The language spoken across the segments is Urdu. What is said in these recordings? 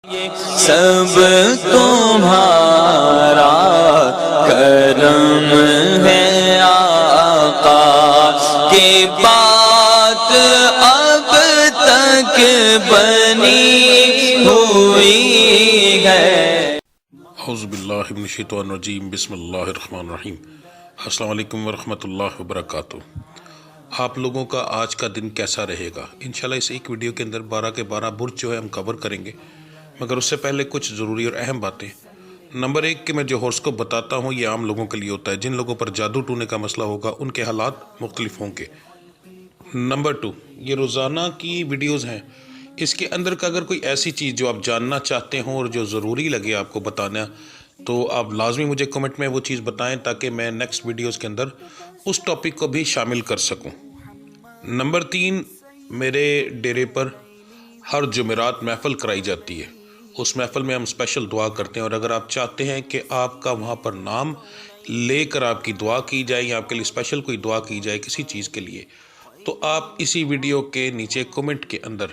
سب تمہارا کرم ہے آقا کی بات اب تک بنی ہوئی ہے۔ اعوذ باللہ من الشیطان الرجیم، بسم اللہ الرحمن الرحیم۔ السلام علیکم ورحمۃ اللہ وبرکاتہ۔ آپ لوگوں کا آج کا دن کیسا رہے گا؟ انشاءاللہ اس ایک ویڈیو کے اندر 12 کے 12 برج جو ہے ہم کور کریں گے، مگر اس سے پہلے کچھ ضروری اور اہم باتیں۔ نمبر 1 کہ میں جو ہورسکوپ بتاتا ہوں یہ عام لوگوں کے لیے ہوتا ہے، جن لوگوں پر جادو ٹونے کا مسئلہ ہوگا ان کے حالات مختلف ہوں گے۔ نمبر 2، یہ روزانہ کی ویڈیوز ہیں، اس کے اندر کا اگر کوئی ایسی چیز جو آپ جاننا چاہتے ہوں اور جو ضروری لگے آپ کو بتانا، تو آپ لازمی مجھے کمنٹ میں وہ چیز بتائیں تاکہ میں نیکسٹ ویڈیوز کے اندر اس ٹاپک کو بھی شامل کر سکوں۔ نمبر 3، میرے ڈیرے پر ہر جمعرات محفل کرائی جاتی ہے، اس محفل میں ہم اسپیشل دعا کرتے ہیں، اور اگر آپ چاہتے ہیں کہ آپ کا وہاں پر نام لے کر آپ کی دعا کی جائے یا آپ کے لیے اسپیشل کوئی دعا کی جائے کسی چیز کے لیے، تو آپ اسی ویڈیو کے نیچے کمنٹ کے اندر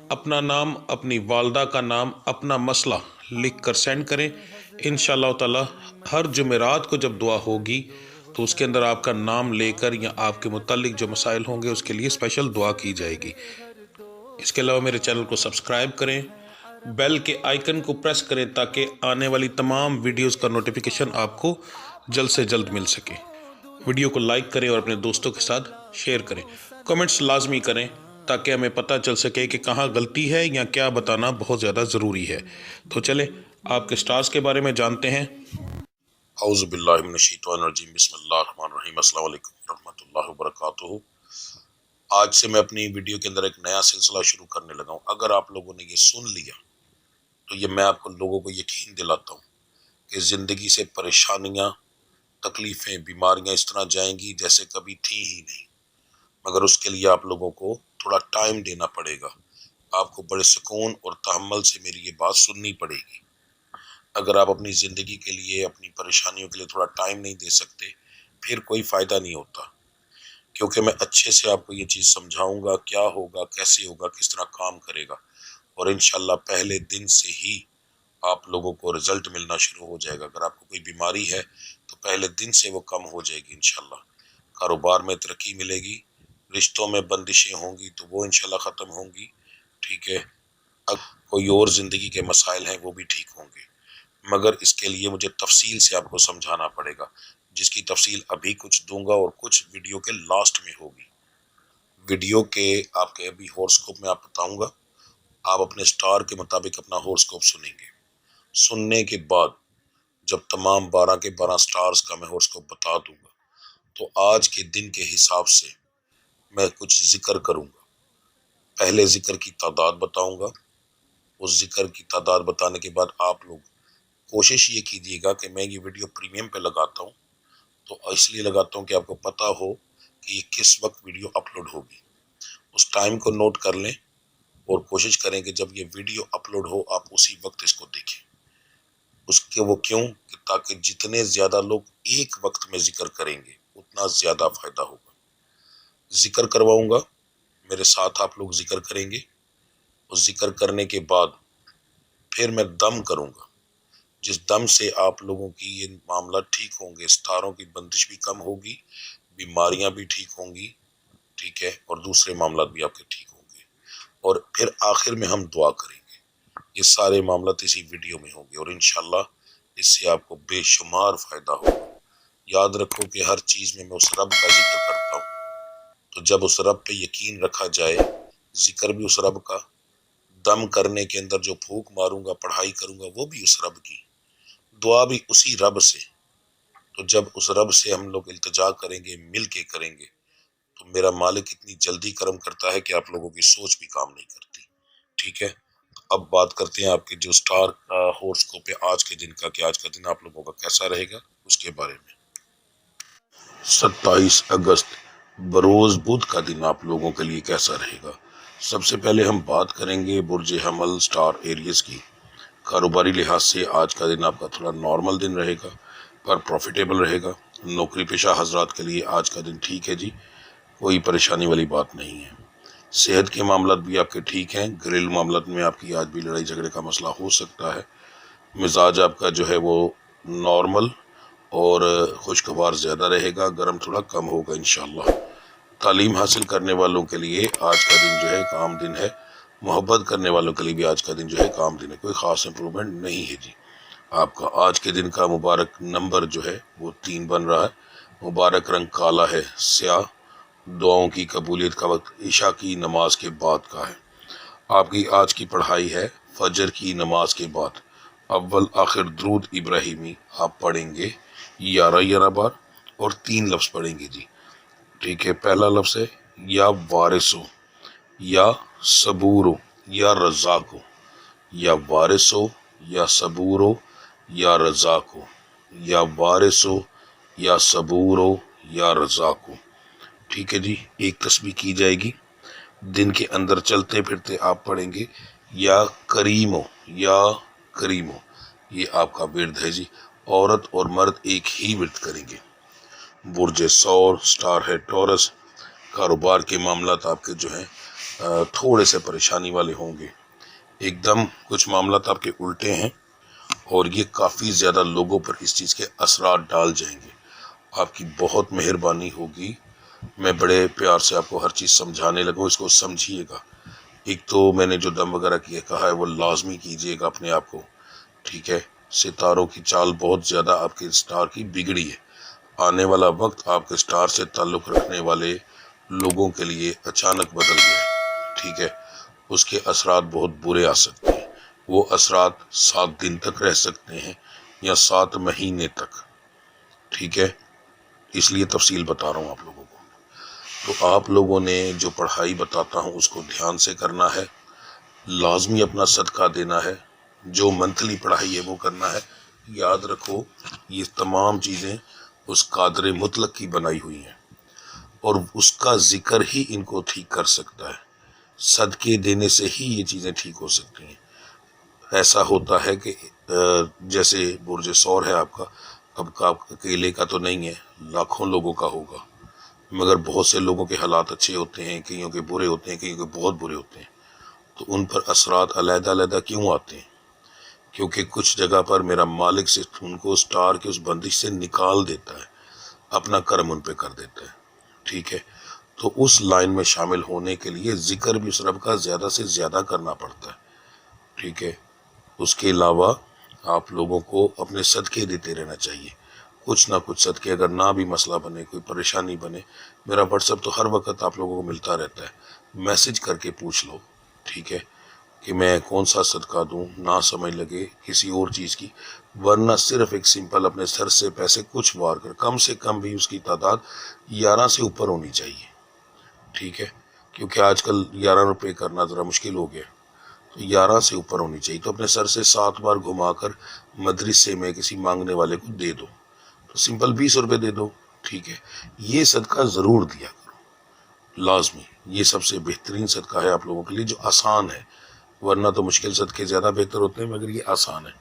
اپنا نام، اپنی والدہ کا نام، اپنا مسئلہ لکھ کر سینڈ کریں۔ انشاءاللہ تعالی ہر جمعرات کو جب دعا ہوگی تو اس کے اندر آپ کا نام لے کر یا آپ کے متعلق جو مسائل ہوں گے اس کے لیے اسپیشل دعا کی جائے گی۔ اس کے علاوہ میرے چینل کو سبسکرائب کریں، بیل کے آئیکن کو پریس کریں تاکہ آنے والی تمام ویڈیوز کا نوٹیفیکیشن آپ کو جلد سے جلد مل سکے۔ ویڈیو کو لائک کریں اور اپنے دوستوں کے ساتھ شیئر کریں۔ کمنٹس لازمی کریں تاکہ ہمیں پتہ چل سکے کہ کہاں غلطی ہے یا کیا بتانا بہت زیادہ ضروری ہے۔ تو چلیں آپ کے سٹارز کے بارے میں جانتے ہیں۔ اعوذ باللہ من الشیطان الرجیم، بسم اللہ الرحمن الرحیم۔ السلام علیکم ورحمۃ اللہ وبرکاتہ۔ آج سے میں اپنی ویڈیو کے اندر ایک نیا سلسلہ شروع کرنے لگا ہوں۔ اگر آپ لوگوں نے یہ سن لیا تو یہ میں آپ لوگوں کو یقین دلاتا ہوں کہ زندگی سے پریشانیاں، تکلیفیں، بیماریاں اس طرح جائیں گی جیسے کبھی تھی ہی نہیں، مگر اس کے لیے آپ لوگوں کو تھوڑا ٹائم دینا پڑے گا۔ آپ کو بڑے سکون اور تحمل سے میری یہ بات سننی پڑے گی۔ اگر آپ اپنی زندگی کے لیے، اپنی پریشانیوں کے لیے تھوڑا ٹائم نہیں دے سکتے، پھر کوئی فائدہ نہیں ہوتا، کیونکہ میں اچھے سے آپ کو یہ چیز سمجھاؤں گا کیا ہوگا، کیسے ہوگا، کس طرح کام کرے گا، اور انشاءاللہ پہلے دن سے ہی آپ لوگوں کو رزلٹ ملنا شروع ہو جائے گا۔ اگر آپ کو کوئی بیماری ہے تو پہلے دن سے وہ کم ہو جائے گی انشاءاللہ۔ کاروبار میں ترقی ملے گی، رشتوں میں بندشیں ہوں گی تو وہ انشاءاللہ ختم ہوں گی، ٹھیک ہے۔ اب کوئی اور زندگی کے مسائل ہیں وہ بھی ٹھیک ہوں گے، مگر اس کے لیے مجھے تفصیل سے آپ کو سمجھانا پڑے گا، جس کی تفصیل ابھی کچھ دوں گا اور کچھ ویڈیو کے لاسٹ میں ہوگی۔ ویڈیو کے آپ کے ابھی ہورسکوپ میں آپ بتاؤں گا، آپ اپنے سٹار کے مطابق اپنا ہورسکوپ سنیں گے۔ سننے کے بعد جب تمام 12 کے 12 سٹارز کا میں ہورسکوپ بتا دوں گا تو آج کے دن کے حساب سے میں کچھ ذکر کروں گا۔ پہلے ذکر کی تعداد بتاؤں گا، اس ذکر کی تعداد بتانے کے بعد آپ لوگ کوشش یہ کیجیے گا کہ میں یہ ویڈیو پریمیم پہ لگاتا ہوں تو اس لیے لگاتا ہوں کہ آپ کو پتہ ہو کہ یہ کس وقت ویڈیو اپلوڈ ہوگی۔ اس ٹائم کو نوٹ کر لیں اور کوشش کریں کہ جب یہ ویڈیو اپلوڈ ہو آپ اسی وقت اس کو دیکھیں۔ اس کے وہ کیوں کہ تاکہ جتنے زیادہ لوگ ایک وقت میں ذکر کریں گے اتنا زیادہ فائدہ ہوگا۔ ذکر کرواؤں گا، میرے ساتھ آپ لوگ ذکر کریں گے، اور ذکر کرنے کے بعد پھر میں دم کروں گا، جس دم سے آپ لوگوں کی یہ معاملہ ٹھیک ہوں گے، ستاروں کی بندش بھی کم ہوگی، بیماریاں بھی ٹھیک ہوں گی، ٹھیک ہے، اور دوسرے معاملات بھی آپ کے ٹھیک ہوں گے، اور پھر آخر میں ہم دعا کریں گے۔ یہ سارے معاملات اسی ویڈیو میں ہوں گے اور انشاءاللہ اس سے آپ کو بے شمار فائدہ ہوگا۔ یاد رکھو کہ ہر چیز میں اس رب کا ذکر کرتا ہوں، تو جب اس رب پہ یقین رکھا جائے، ذکر بھی اس رب کا، دم کرنے کے اندر جو پھونک ماروں گا، پڑھائی کروں گا، وہ بھی اس رب کی، دعا بھی اسی رب سے، تو جب اس رب سے ہم لوگ التجا کریں گے، مل کے کریں گے، تو میرا مالک اتنی جلدی کرم کرتا ہے کہ آپ لوگوں کی سوچ بھی کام نہیں کرتی، ٹھیک ہے۔ اب بات کرتے ہیں آپ کے جو سٹار ہورسکوپ ہے آج کے دن کا، کہ آج کا دن آپ لوگوں کا کیسا رہے گا اس کے بارے میں۔ 27 اگست بروز بدھ کا دن آپ لوگوں کے لیے کیسا رہے گا؟ سب سے پہلے ہم بات کریں گے برج حمل سٹار ایریز کی۔ کاروباری لحاظ سے آج کا دن آپ کا تھوڑا نارمل دن رہے گا پر پروفیٹیبل رہے گا۔ نوکری پیشہ حضرات کے لیے آج کا دن ٹھیک ہے جی، کوئی پریشانی والی بات نہیں ہے۔ صحت کے معاملات بھی آپ کے ٹھیک ہیں، گھریلو معاملات میں آپ کی آج بھی لڑائی جھگڑے کا مسئلہ ہو سکتا ہے، مزاج آپ کا جو ہے وہ نارمل اور خوشگوار زیادہ رہے گا، گرم تھوڑا کم ہوگا انشاءاللہ۔ تعلیم حاصل کرنے والوں کے لیے آج کا دن جو ہے ایک عام دن ہے، محبت کرنے والوں کے لیے بھی آج کا دن جو ہے ایک عام دن ہے، کوئی خاص امپرومنٹ نہیں ہے جی۔ آپ کا آج کے دن کا مبارک نمبر جو ہے وہ 3 بن رہا ہے، مبارک رنگ کالا ہے، سیاہ، دعاؤں کی قبولیت کا وقت عشاء کی نماز کے بعد کا ہے۔ آپ کی آج کی پڑھائی ہے فجر کی نماز کے بعد، اول آخر درود ابراہیمی آپ پڑھیں گے 11 بار اور 3 لفظ پڑھیں گے جی، ٹھیک ہے۔ پہلا لفظ ہے یا وارثو، یا صبورو، یا رزاقو، یا وارثو، یا صبورو، یا رزاقو، یا وارثو، یا صبورو، یا رزاقو، ٹھیک ہے جی۔ ایک تسبیح کی جائے گی، دن کے اندر چلتے پھرتے آپ پڑھیں گے یا کریمو، یا کریمو، یہ آپ کا ورد ہے جی۔ عورت اور مرد ایک ہی ورد کریں گے۔ برج سور، سٹار ہے ٹورس، کاروبار کے معاملات آپ کے جو ہیں تھوڑے سے پریشانی والے ہوں گے، ایک دم کچھ معاملات آپ کے الٹے ہیں اور یہ کافی زیادہ لوگوں پر اس چیز کے اثرات ڈال جائیں گے۔ آپ کی بہت مہربانی ہوگی، میں بڑے پیار سے آپ کو ہر چیز سمجھانے لگا، اس کو سمجھیے گا۔ ایک تو میں نے جو دم وغیرہ کیا کہا ہے وہ لازمی کیجیے گا اپنے آپ کو، ٹھیک ہے۔ ستاروں کی چال بہت زیادہ آپ کے سٹار کی بگڑی ہے، آنے والا وقت آپ کے سٹار سے تعلق رکھنے والے لوگوں کے لیے اچانک بدل گیا ہے، ٹھیک ہے۔ اس کے اثرات بہت برے آ سکتے ہیں، وہ اثرات 7 دن تک رہ سکتے ہیں یا 7 مہینے تک، ٹھیک ہے۔ اس لیے تفصیل بتا رہا ہوں آپ لوگوں کو۔ تو آپ لوگوں نے جو پڑھائی بتاتا ہوں اس کو دھیان سے کرنا ہے، لازمی اپنا صدقہ دینا ہے، جو منتھلی پڑھائی ہے وہ کرنا ہے۔ یاد رکھو یہ تمام چیزیں اس قادر مطلق کی بنائی ہوئی ہیں اور اس کا ذکر ہی ان کو ٹھیک کر سکتا ہے، صدقے دینے سے ہی یہ چیزیں ٹھیک ہو سکتی ہیں۔ ایسا ہوتا ہے کہ جیسے برج سور ہے آپ کا، اب کا اکیلے کا تو نہیں ہے، لاکھوں لوگوں کا ہوگا، مگر بہت سے لوگوں کے حالات اچھے ہوتے ہیں، کئیوں کے برے ہوتے ہیں، کئیوں کے بہت برے ہوتے ہیں، تو ان پر اثرات علیحدہ علیحدہ کیوں آتے ہیں؟ کیونکہ کچھ جگہ پر میرا مالک سے ان کو سٹار کے اس بندش سے نکال دیتا ہے، اپنا کرم ان پہ کر دیتا ہے، ٹھیک ہے۔ تو اس لائن میں شامل ہونے کے لیے ذکر بھی اس رب کا زیادہ سے زیادہ کرنا پڑتا ہے، ٹھیک ہے۔ اس کے علاوہ آپ لوگوں کو اپنے صدقے دیتے رہنا چاہیے، کچھ نہ کچھ صدقے، اگر نہ بھی مسئلہ بنے، کوئی پریشانی بنے، میرا واٹس ایپ تو ہر وقت آپ لوگوں کو ملتا رہتا ہے، میسج کر کے پوچھ لو، ٹھیک ہے، کہ میں کون سا صدقہ دوں، نہ سمجھ لگے کسی اور چیز کی، ورنہ صرف ایک سمپل اپنے سر سے پیسے کچھ وار کر، کم سے کم بھی اس کی تعداد 11 سے اوپر ہونی چاہیے، ٹھیک ہے، کیونکہ آج کل 11 روپے کرنا ذرا مشکل ہو گیا، تو 11 سے اوپر ہونی چاہیے، تو اپنے سر سے 7 بار گھما کر مدرسے میں کسی مانگنے والے کو دے دو، تو سمپل 20 روپے دے دو، ٹھیک ہے۔ یہ صدقہ ضرور دیا کرو، لازمی، یہ سب سے بہترین صدقہ ہے آپ لوگوں کے لیے جو آسان ہے، ورنہ تو مشکل صدقے زیادہ بہتر ہوتے ہیں، مگر یہ آسان ہے۔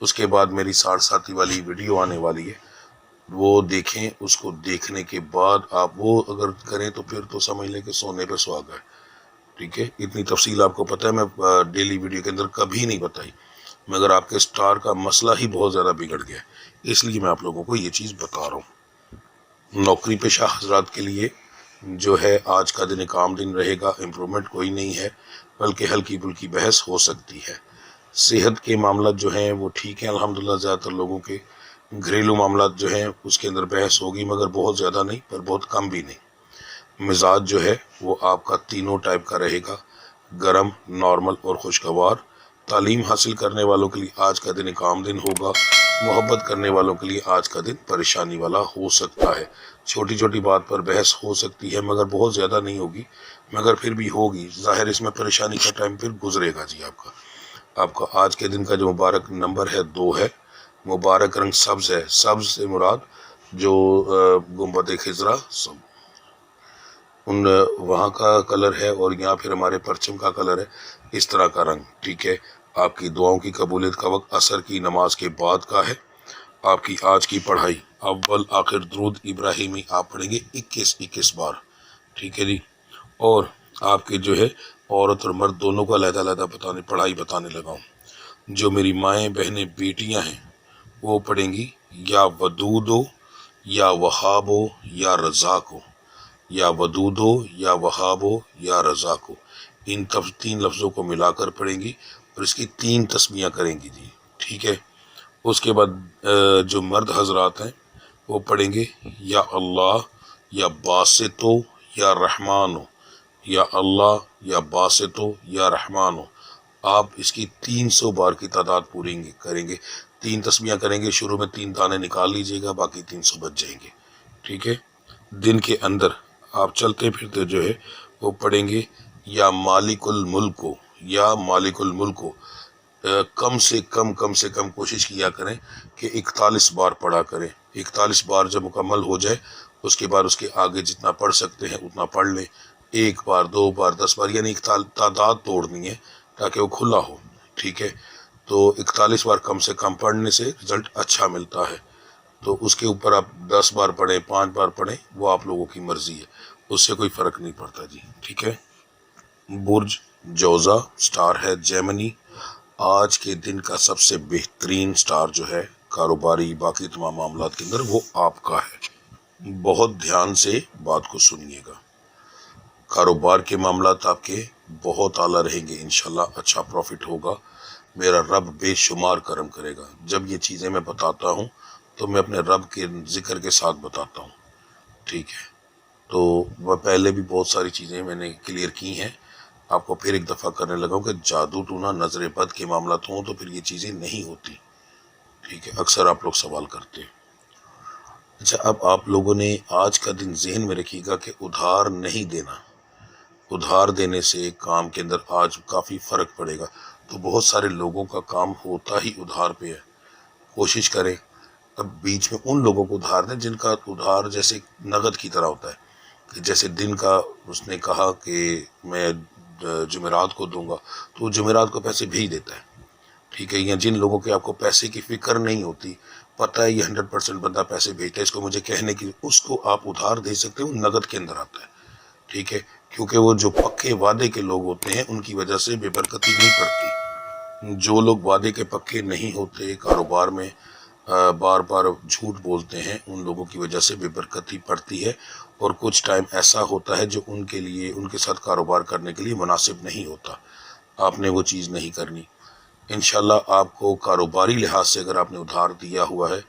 اس کے بعد میری 60 ساتھی والی ویڈیو آنے والی ہے، وہ دیکھیں، اس کو دیکھنے کے بعد آپ وہ اگر کریں تو پھر تو سمجھ لیں کہ سونے پہ سہاگا ہے، ٹھیک ہے۔ اتنی تفصیل آپ کو پتہ ہے میں ڈیلی ویڈیو کے اندر کبھی نہیں بتائی، مگر آپ کے سٹار کا مسئلہ ہی بہت زیادہ بگڑ گیا ہے، اس لیے میں آپ لوگوں کو یہ چیز بتا رہا ہوں۔ نوکری پیشہ حضرات کے لیے جو ہے آج کا دن ایک عام دن رہے گا، امپرومنٹ کوئی نہیں ہے، بلکہ ہلکی پھلکی بحث ہو سکتی ہے۔ صحت کے معاملات جو ہیں وہ ٹھیک ہیں الحمدللہ، زیادہ تر لوگوں کے۔ گھریلو معاملات جو ہیں اس کے اندر بحث ہوگی، مگر بہت زیادہ نہیں، پر بہت کم بھی نہیں۔ مزاج جو ہے وہ آپ کا تینوں ٹائپ کا رہے گا، گرم، نارمل اور خوشگوار۔ تعلیم حاصل کرنے والوں کے لیے آج کا دن ایک عام دن ہوگا، محبت کرنے والوں کے لیے آج کا دن پریشانی والا ہو سکتا ہے، چھوٹی چھوٹی بات پر بحث ہو سکتی ہے، مگر بہت زیادہ نہیں ہوگی، مگر پھر بھی ہوگی، ظاہر اس میں پریشانی کا ٹائم پھر گزرے گا جی۔ آپ کا آج کے دن کا جو مبارک نمبر ہے 2 ہے، مبارک رنگ سبز ہے، سبز سے مراد جو گنبد خضرا ان وہاں کا کلر ہے، اور یہاں پھر ہمارے پرچم کا کلر ہے، اس طرح کا رنگ، ٹھیک ہے۔ آپ کی دعاؤں کی قبولیت کا وقت عصر کی نماز کے بعد کا ہے۔ آپ کی آج کی پڑھائی اول آخر درود ابراہیمی آپ پڑھیں گے 21 بار، ٹھیک ہے جی۔ اور آپ کے جو ہے عورت اور مرد دونوں کو علیحدہ علیحدہ پڑھائی بتانے لگا ہوں۔ جو میری مائیں بہنیں بیٹیاں ہیں وہ پڑھیں گی یا ودودو یا وہابو یا رزاقو، یا ودودو یا وہابو یا رزاقو، ان تین لفظوں کو ملا کر پڑھیں گی اور اس کی 3 تسمیاں کریں گی جی، ٹھیک ہے۔ اس کے بعد جو مرد حضرات ہیں وہ پڑھیں گے یا اللہ یا باسطو یا رحمانو، یا اللہ یا باسطو یا رحمانو۔ آپ اس کی 300 بار کی تعداد پوری کریں گے، 3 تسمیاں کریں گے، شروع میں 3 دانے نکال لیجئے گا، باقی 300 بچ جائیں گے، ٹھیک ہے۔ دن کے اندر آپ چلتے پھرتے جو ہے وہ پڑھیں گے یا مالک الملک کو، یا مالک الملک کو، کم سے کم کوشش کیا کریں کہ 41 بار پڑھا کریں۔ 41 بار جب مکمل ہو جائے اس کے بعد اس کے آگے جتنا پڑھ سکتے ہیں اتنا پڑھ لیں، 1 بار 2 بار 10 بار، یعنی ایک تعداد توڑنی ہے تاکہ وہ کھلا ہو، ٹھیک ہے۔ تو 41 بار کم سے کم پڑھنے سے رزلٹ اچھا ملتا ہے۔ تو اس کے اوپر آپ 10 بار پڑھیں 5 بار پڑھیں، وہ آپ لوگوں کی مرضی ہے، اس سے کوئی فرق نہیں پڑتا جی، ٹھیک ہے۔ برج جوزا سٹار ہے جیمنی، آج کے دن کا سب سے بہترین سٹار جو ہے کاروباری باقی تمام معاملات کے اندر وہ آپ کا ہے۔ بہت دھیان سے بات کو سنیے گا، کاروبار کے معاملات آپ کے بہت اعلیٰ رہیں گے انشاءاللہ، اچھا پروفٹ ہوگا، میرا رب بے شمار کرم کرے گا۔ جب یہ چیزیں میں بتاتا ہوں تو میں اپنے رب کے ذکر کے ساتھ بتاتا ہوں، ٹھیک ہے۔ تو وہ پہلے بھی بہت ساری چیزیں میں نے کلیئر کی ہیں، آپ کو پھر ایک دفعہ کرنے لگا ہوں کہ جادو ٹونا نظر بد کے معاملات ہوں تو پھر یہ چیزیں نہیں ہوتی، ٹھیک ہے، اکثر آپ لوگ سوال کرتے ہیں۔ اچھا، اب آپ لوگوں نے آج کا دن ذہن میں رکھیے گا کہ ادھار نہیں دینا، ادھار دینے سے کام کے اندر آج کافی فرق پڑے گا۔ تو بہت سارے لوگوں کا کام ہوتا ہی ادھار پہ ہے، کوشش کریں اب بیچ میں ان لوگوں کو ادھار دیں جن کا ادھار جیسے نقد کی طرح ہوتا ہے، کہ جیسے دن کا اس نے کہا کہ میں جمعرات کو دوں گا تو وہ جمعرات کو پیسے بھیج دیتا ہے، ٹھیک ہے۔ یا جن لوگوں کے آپ کو پیسے کی فکر نہیں ہوتی، پتہ ہے یہ 100% بندہ پیسے بھیجتا ہے، اس کو مجھے کہنے کی، اس کو آپ ادھار دے سکتے ہیں، وہ نقد کے اندر آتا ہے، ٹھیک ہے۔ کیونکہ وہ جو پکے وعدے کے لوگ ہوتے ہیں ان کی وجہ سے بے برکتی نہیں پڑتی۔ جو لوگ وعدے کے پکے نہیں ہوتے، کاروبار میں بار بار جھوٹ بولتے ہیں، ان لوگوں کی وجہ سے بے برکتی پڑتی ہے، اور کچھ ٹائم ایسا ہوتا ہے جو ان کے لیے، ان کے ساتھ کاروبار کرنے کے لیے مناسب نہیں ہوتا۔ آپ نے وہ چیز نہیں کرنی۔ انشاءاللہ آپ کو کاروباری لحاظ سے اگر آپ نے ادھار دیا ہوا ہے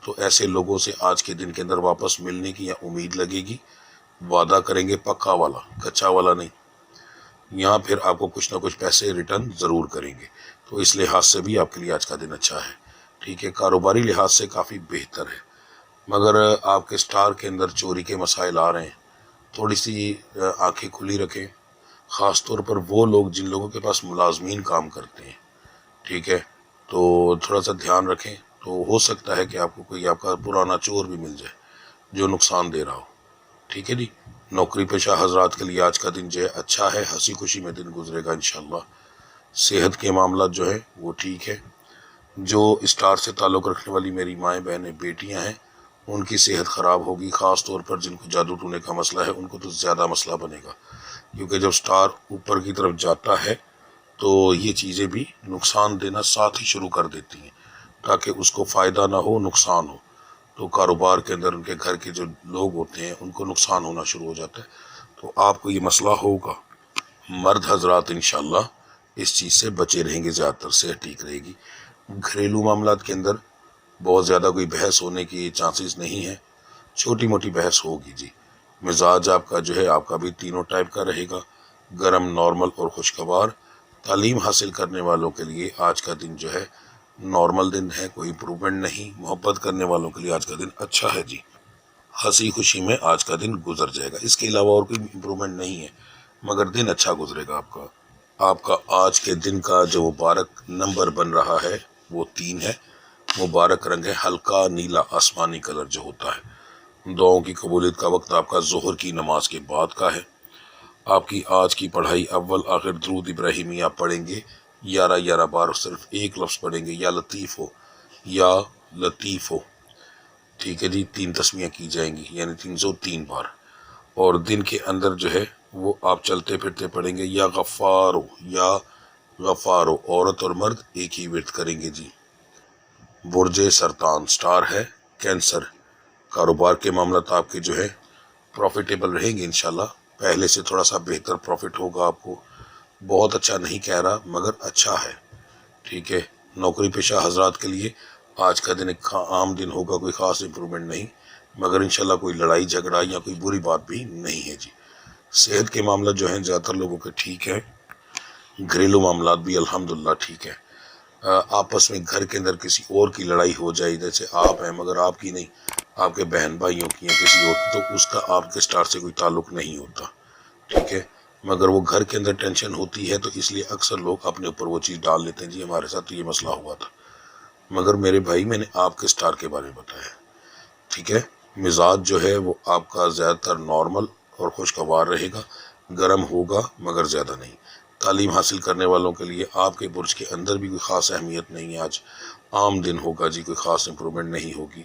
تو ایسے لوگوں سے آج کے دن کے اندر واپس ملنے کی یا امید لگے گی، وعدہ کریں گے پکا والا، کچا والا نہیں، یہاں پھر آپ کو کچھ نہ کچھ پیسے ریٹرن ضرور کریں گے۔ تو اس لحاظ سے بھی آپ کے لیے آج کا دن اچھا ہے، ٹھیک ہے، کاروباری لحاظ سے کافی بہتر ہے۔ مگر آپ کے سٹار کے اندر چوری کے مسائل آ رہے ہیں، تھوڑی سی آنکھیں کھلی رکھیں، خاص طور پر وہ لوگ جن لوگوں کے پاس ملازمین کام کرتے ہیں، ٹھیک ہے، تو تھوڑا سا دھیان رکھیں۔ تو ہو سکتا ہے کہ آپ کو کوئی آپ کا پرانا چور بھی مل جائے جو نقصان دے رہا ہو، ٹھیک ہے جی۔ نوکری پیشہ حضرات کے لیے آج کا دن جو ہے اچھا ہے، ہنسی خوشی میں دن گزرے گا انشاءاللہ۔ صحت کے معاملات جو ہے وہ ٹھیک ہے۔ جو اسٹار سے تعلق رکھنے والی میری مائیں بہنیں بیٹیاں ہیں ان کی صحت خراب ہوگی، خاص طور پر جن کو جادو ٹونے کا مسئلہ ہے ان کو تو زیادہ مسئلہ بنے گا، کیونکہ جب اسٹار اوپر کی طرف جاتا ہے تو یہ چیزیں بھی نقصان دینا ساتھ ہی شروع کر دیتی ہیں، تاکہ اس کو فائدہ نہ ہو نقصان ہو۔ تو کاروبار کے اندر ان کے گھر کے جو لوگ ہوتے ہیں ان کو نقصان ہونا شروع ہو جاتا ہے، تو آپ کو یہ مسئلہ ہوگا۔ مرد حضرات انشاءاللہ اس چیز سے بچے رہیں گے، زیادہ تر صحت ٹھیک رہے گی۔ گھریلو معاملات کے اندر بہت زیادہ کوئی بحث ہونے کی چانسز نہیں ہے، چھوٹی موٹی بحث ہوگی جی۔ مزاج آپ کا جو ہے آپ کا بھی تینوں ٹائپ کا رہے گا، گرم، نارمل اور خوشگوار۔ تعلیم حاصل کرنے والوں کے لیے آج کا دن جو ہے نارمل دن ہے، کوئی امپرومنٹ نہیں۔ محبت کرنے والوں کے لیے آج کا دن اچھا ہے جی، ہنسی خوشی میں آج کا دن گزر جائے گا، اس کے علاوہ اور کوئی امپرومنٹ نہیں ہے، مگر دن اچھا گزرے گا آپ کا۔ آپ کا آج کے دن کا جو مبارک نمبر بن رہا ہے وہ 3 ہے، مبارک رنگ ہے ہلکا نیلا آسمانی کلر جو ہوتا ہے۔ دعاؤں کی قبولیت کا وقت آپ کا ظہر کی نماز کے بعد کا ہے۔ آپ کی آج کی پڑھائی اول آخر درود ابراہیمی آپ پڑھیں گے 11 بار، صرف ایک لفظ پڑھیں گے، یا لطیف ہو، یا لطیف ہو، ٹھیک ہے جی۔ 3 تسمیاں کی جائیں گی، یعنی 303 بار، اور دن کے اندر جو ہے وہ آپ چلتے پھرتے پڑھیں گے، یا غفارو، یا غفارو، عورت اور مرد ایک ہی ورد کریں گے جی۔ برج سرطان سٹار ہے کینسر، کاروبار کے معاملات آپ کے جو ہے پروفیٹیبل رہیں گے انشاءاللہ، پہلے سے تھوڑا سا بہتر پروفٹ ہوگا آپ کو، بہت اچھا نہیں کہہ رہا مگر اچھا ہے، ٹھیک ہے۔ نوکری پیشہ حضرات کے لیے آج کا دن ایک عام دن ہوگا، کوئی خاص امپرومنٹ نہیں، مگر انشاءاللہ کوئی لڑائی جھگڑا یا کوئی بری بات بھی نہیں ہے جی۔ صحت کے معاملات جو ہیں زیادہ تر لوگوں کے ٹھیک ہے، گھریلو معاملات بھی الحمدللہ ٹھیک ہے۔ آپس میں گھر کے اندر کسی اور کی لڑائی ہو جائے، جیسے آپ ہیں مگر آپ کی نہیں، آپ کے بہن بھائیوں کی یا کسی اور کی، تو اس کا آپ کے سٹار سے کوئی تعلق نہیں ہوتا، ٹھیک ہے، مگر وہ گھر کے اندر ٹینشن ہوتی ہے تو اس لیے اکثر لوگ اپنے اوپر وہ چیز ڈال لیتے ہیں جی ہمارے ساتھ تو یہ مسئلہ ہوا تھا، مگر میرے بھائی میں نے آپ کے سٹار کے بارے میں بتایا، ٹھیک ہے۔ مزاج جو ہے وہ آپ کا زیادہ تر نارمل اور خوشگوار رہے گا، گرم ہوگا مگر زیادہ نہیں۔ تعلیم حاصل کرنے والوں کے لیے آپ کے برج کے اندر بھی کوئی خاص اہمیت نہیں ہے، آج عام دن ہوگا جی، کوئی خاص امپرومنٹ نہیں ہوگی۔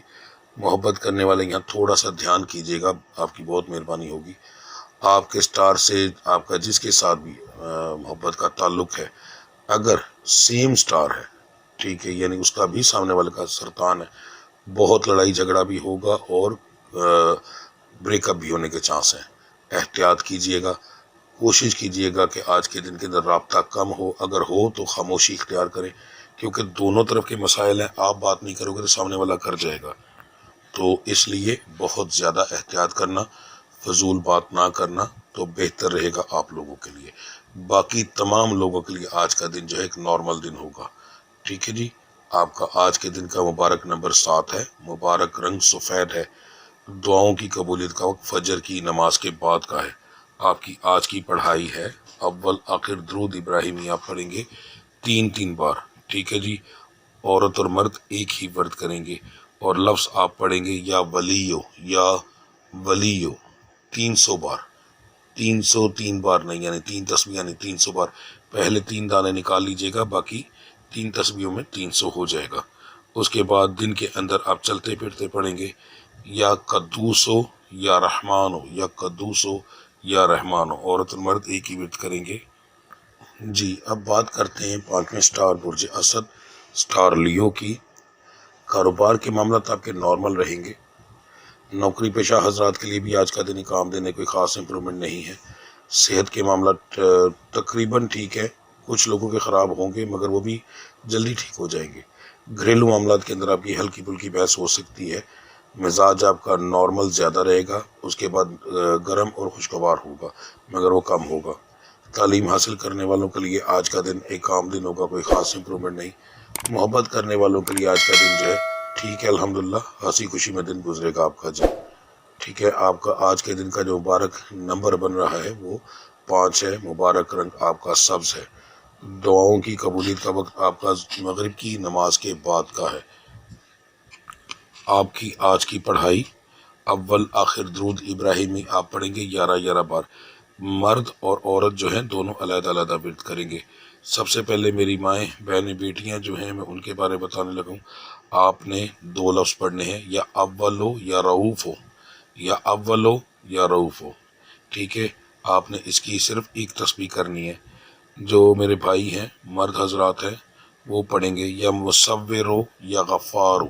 محبت کرنے والے یہاں تھوڑا سا دھیان کیجیے گا، آپ کی بہت مہربانی ہوگی۔ آپ کے سٹار سے آپ کا جس کے ساتھ بھی محبت کا تعلق ہے، اگر سیم سٹار ہے، ٹھیک ہے، یعنی اس کا بھی سامنے والے کا سرطان ہے، بہت لڑائی جھگڑا بھی ہوگا اور بریک اپ بھی ہونے کے چانس ہیں، احتیاط کیجیے گا، کوشش کیجیے گا کہ آج کے دن کے اندر رابطہ کم ہو، اگر ہو تو خاموشی اختیار کریں، کیونکہ دونوں طرف کے مسائل ہیں، آپ بات نہیں کرو گے تو سامنے والا کر جائے گا، تو اس لیے بہت زیادہ احتیاط کرنا، فضول بات نہ کرنا تو بہتر رہے گا آپ لوگوں کے لیے۔ باقی تمام لوگوں کے لیے آج کا دن جو ہے ایک نارمل دن ہوگا، ٹھیک ہے جی۔ آپ کا آج کے دن کا مبارک نمبر 7 ہے، مبارک رنگ سفید ہے، دعاؤں کی قبولیت کا وقت فجر کی نماز کے بعد کا ہے۔ آپ کی آج کی پڑھائی ہے اول آخر درود ابراہیمی آپ پڑھیں گے 3 بار، ٹھیک ہے جی۔ عورت اور مرد ایک ہی ورد کریں گے، اور لفظ آپ پڑھیں گے یا ولیو، یا ولیو 300 بار، 303 بار نہیں، یعنی 3 تسبیح یعنی 300 بار، پہلے 3 دانے نکال لیجئے گا، باقی 3 تسبیحوں میں 300 ہو جائے گا۔ اس کے بعد دن کے اندر آپ چلتے پھرتے پڑھیں گے یا قدوس ہو یا رحمان ہو، یا قدوس ہو یا رحمان ہو، عورت اور مرد ایک ہی ورد کریں گے جی۔ اب بات کرتے ہیں 5ویں سٹار برج اسد سٹار لیو کی۔ کاروبار کے معاملات آپ کے نارمل رہیں گے، نوکری پیشہ حضرات کے لیے بھی آج کا دن ایک عام دن ہے، کوئی خاص امپرومنٹ نہیں ہے۔ صحت کے معاملات تقریباً ٹھیک ہے، کچھ لوگوں کے خراب ہوں گے مگر وہ بھی جلدی ٹھیک ہو جائیں گے۔ گھریلو معاملات کے اندر آپ کی ہلکی پھلکی بحث ہو سکتی ہے، مزاج آپ کا نارمل زیادہ رہے گا، اس کے بعد گرم اور خوشگوار ہوگا مگر وہ کم ہوگا۔ تعلیم حاصل کرنے والوں کے لیے آج کا دن ایک عام دن ہوگا، کوئی خاص امپرومنٹ نہیں۔ محبت کرنے والوں کے لیے آج کا دن جو ہے ٹھیک ہے، الحمدللہ ہنسی خوشی میں دن گزرے گا آپ کا جی، ٹھیک ہے۔ آپ کا آج کے دن کا جو مبارک نمبر بن رہا ہے وہ 5 ہے، مبارک رنگ آپ کا سبز ہے، دعاؤں کی قبولیت کا وقت آپ کا مغرب کی نماز کے بعد کا ہے۔ آپ کی آج کی پڑھائی اول آخر درود ابراہیمی آپ پڑھیں گے 11 بار، مرد اور عورت جو ہیں دونوں علیحدہ علیحدہ ورد کریں گے۔ سب سے پہلے میری مائیں بہنیں بیٹیاں جو ہیں میں ان کے بارے بتانے لگا ہوں، آپ نے 2 لفظ پڑھنے ہیں، یا اولو یا رعوف ہو، یا اولو یا رعوف ہو، ٹھیک ہے۔ آپ نے اس کی صرف ایک تسبیح کرنی ہے۔ جو میرے بھائی ہیں مرد حضرات ہیں وہ پڑھیں گے یا مصورو یا غفارو،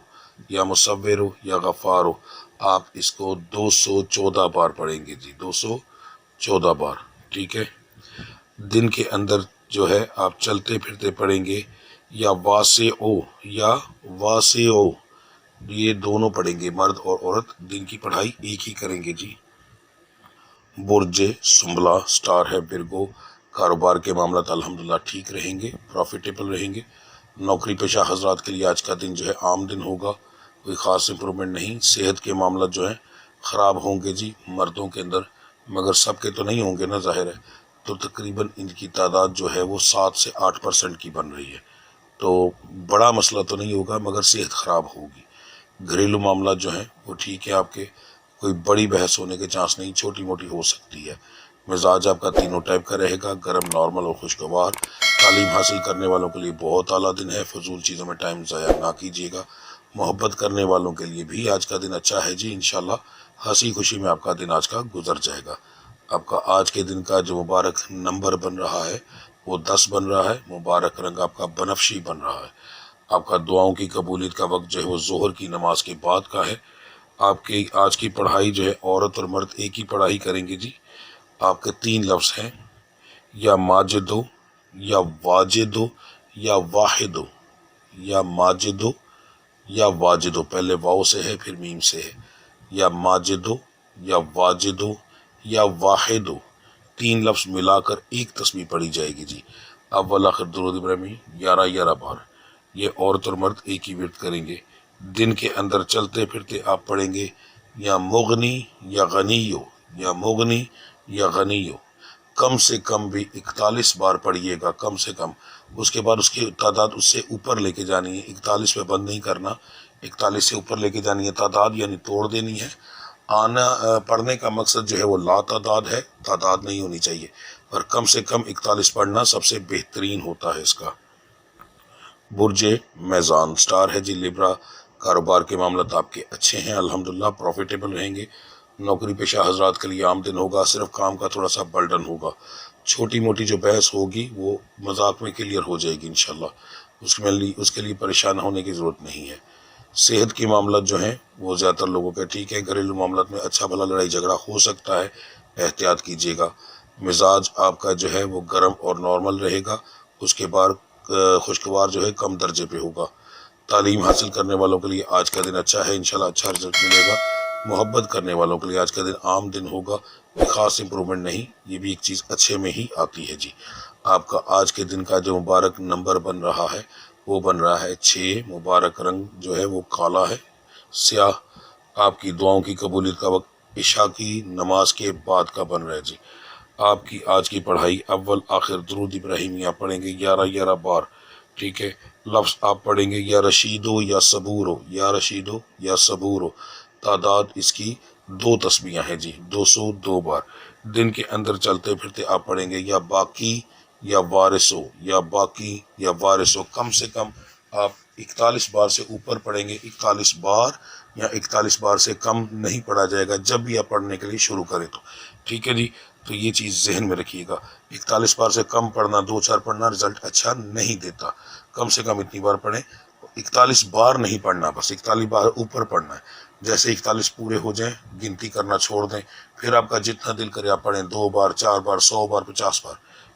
یا مصورو یا غفارو، آپ اس کو 214 بار پڑھیں گے جی، 214 بار، ٹھیک ہے۔ دن کے اندر جو ہے آپ چلتے پھرتے پڑھیں گے یا واسعو یا واسعو، یہ دونوں پڑھیں گے، مرد اور عورت دن کی پڑھائی ایک ہی کریں گے جی۔ برج سنبلا سٹار ہے ورگو، کاروبار کے معاملات الحمدللہ ٹھیک رہیں گے، پروفیٹیبل رہیں گے۔ نوکری پیشہ حضرات کے لیے آج کا دن جو ہے عام دن ہوگا، کوئی خاص امپرومنٹ نہیں۔ صحت کے معاملات جو ہیں خراب ہوں گے جی مردوں کے اندر، مگر سب کے تو نہیں ہوں گے نا، ظاہر ہے، تو تقریباً ان کی تعداد جو ہے وہ 7 سے 8% کی بن رہی ہے، تو بڑا مسئلہ تو نہیں ہوگا مگر صحت خراب ہوگی۔ گھریلو معاملات جو ہیں وہ ٹھیک ہے، آپ کے کوئی بڑی بحث ہونے کے چانس نہیں، چھوٹی موٹی ہو سکتی ہے۔ مزاج آپ کا تینوں ٹائپ کا رہے گا، گرم، نارمل اور خوشگوار۔ تعلیم حاصل کرنے والوں کے لیے بہت اعلیٰ دن ہے، فضول چیزوں میں ٹائم ضائع نہ کیجیے گا۔ محبت کرنے والوں کے لیے بھی آج کا دن اچھا ہے جی، انشاءاللہ ہنسی خوشی میں آپ کا دن آج کا گزر جائے گا۔ آپ کا آج کے دن کا جو مبارک نمبر بن رہا ہے وہ 10 بن رہا ہے، مبارک رنگ آپ کا بنفشی بن رہا ہے۔ آپ کا دعاؤں کی قبولیت کا وقت جو ہے وہ ظہر کی نماز کے بعد کا ہے۔ آپ کی آج کی پڑھائی جو ہے عورت اور مرد ایک ہی پڑھائی کریں گے جی۔ آپ کے 3 لفظ ہیں، یا ماجدو، یا واجدو، یا واحدو، یا ماجدو یا واجدو، پہلے واو سے ہے پھر میم سے ہے، یا ماجدو یا واجدو یا واحدو، 3 لفظ ملا کر ایک تسبیح پڑھی جائے گی جی۔ اول آخر درود ابراہیمی 11 بار، یہ عورت اور مرد ایک ہی ورد کریں گے۔ دن کے اندر چلتے پھرتے آپ پڑھیں گے یا مغنی یا غنیو، یا مغنی یا غنیو، کم سے کم بھی 41 بار پڑھیے گا کم سے کم۔ اس کے بعد اس کی تعداد اس سے اوپر لے کے جانی ہے، 41 پہ بند نہیں کرنا، 41 سے اوپر لے کے جانی ہے تعداد، یعنی توڑ دینی ہے۔ پڑھنے کا مقصد جو ہے وہ لا تعداد ہے، تعداد نہیں ہونی چاہیے، اور کم سے کم 41 پڑھنا سب سے بہترین ہوتا ہے اس کا۔ برج میزان سٹار ہے جی لیبرا، کاروبار کے معاملات آپ کے اچھے ہیں الحمدللہ، پروفیٹیبل رہیں گے۔ نوکری پیشہ حضرات کے لیے عام دن ہوگا، صرف کام کا تھوڑا سا برڈن ہوگا۔ چھوٹی موٹی جو بحث ہوگی وہ مذاق میں کلیئر ہو جائے گی انشاءاللہ، اس کے لیے پریشان ہونے کی ضرورت نہیں ہے۔ صحت کے معاملات جو ہیں وہ زیادہ تر لوگوں کے ٹھیک ہے، گھریلو معاملات میں اچھا بھلا لڑائی جھگڑا ہو سکتا ہے، احتیاط کیجیے گا۔ مزاج آپ کا جو ہے وہ گرم اور نارمل رہے گا، اس کے بعد خوشگوار جو ہے کم درجے پہ ہوگا۔ تعلیم حاصل کرنے والوں کے لیے آج کا دن اچھا ہے، انشاءاللہ اچھا رزلٹ ملے گا۔ محبت کرنے والوں کے لیے آج کا دن عام دن ہوگا، کوئی خاص امپرومنٹ نہیں، یہ بھی ایک چیز اچھے میں ہی آتی ہے جی۔ آپ کا آج کے دن کا جو مبارک نمبر بن رہا ہے وہ بن رہا ہے 6، مبارک رنگ جو ہے وہ کالا ہے سیاہ۔ آپ کی دعاؤں کی قبولیت کا وقت عشاء کی نماز کے بعد کا بن رہا ہے جی۔ آپ کی آج کی پڑھائی اول آخر درود ابراہیمی آپ پڑھیں گے 11 بار، ٹھیک ہے۔ لفظ آپ پڑھیں گے یا رشیدو یا صبورو، یا رشیدو یا صبورو، تعداد اس کی 2 تسبیحاں ہیں جی، 202 بار۔ دن کے اندر چلتے پھرتے آپ پڑھیں گے یا باقی یا وارثو، یا باقی یا وارثو، کم سے کم آپ 41 بار سے اوپر پڑھیں گے، 41 بار یا 41 بار سے کم نہیں پڑھا جائے گا جب بھی آپ پڑھنے کے لیے شروع کریں تو، ٹھیک ہے جی۔ تو یہ چیز ذہن میں رکھیے گا، 41 بار سے کم پڑھنا، 2-4 پڑھنا رزلٹ اچھا نہیں دیتا، کم سے کم اتنی بار پڑھیں۔ 41 بار نہیں پڑھنا، بس 41 بار اوپر پڑھنا ہے۔ جیسے 41 پورے ہو جائیں گنتی کرنا چھوڑ دیں، پھر آپ کا جتنا دل کرے آپ پڑھیں، 2 بار 4 بار 100 بار 50 بار،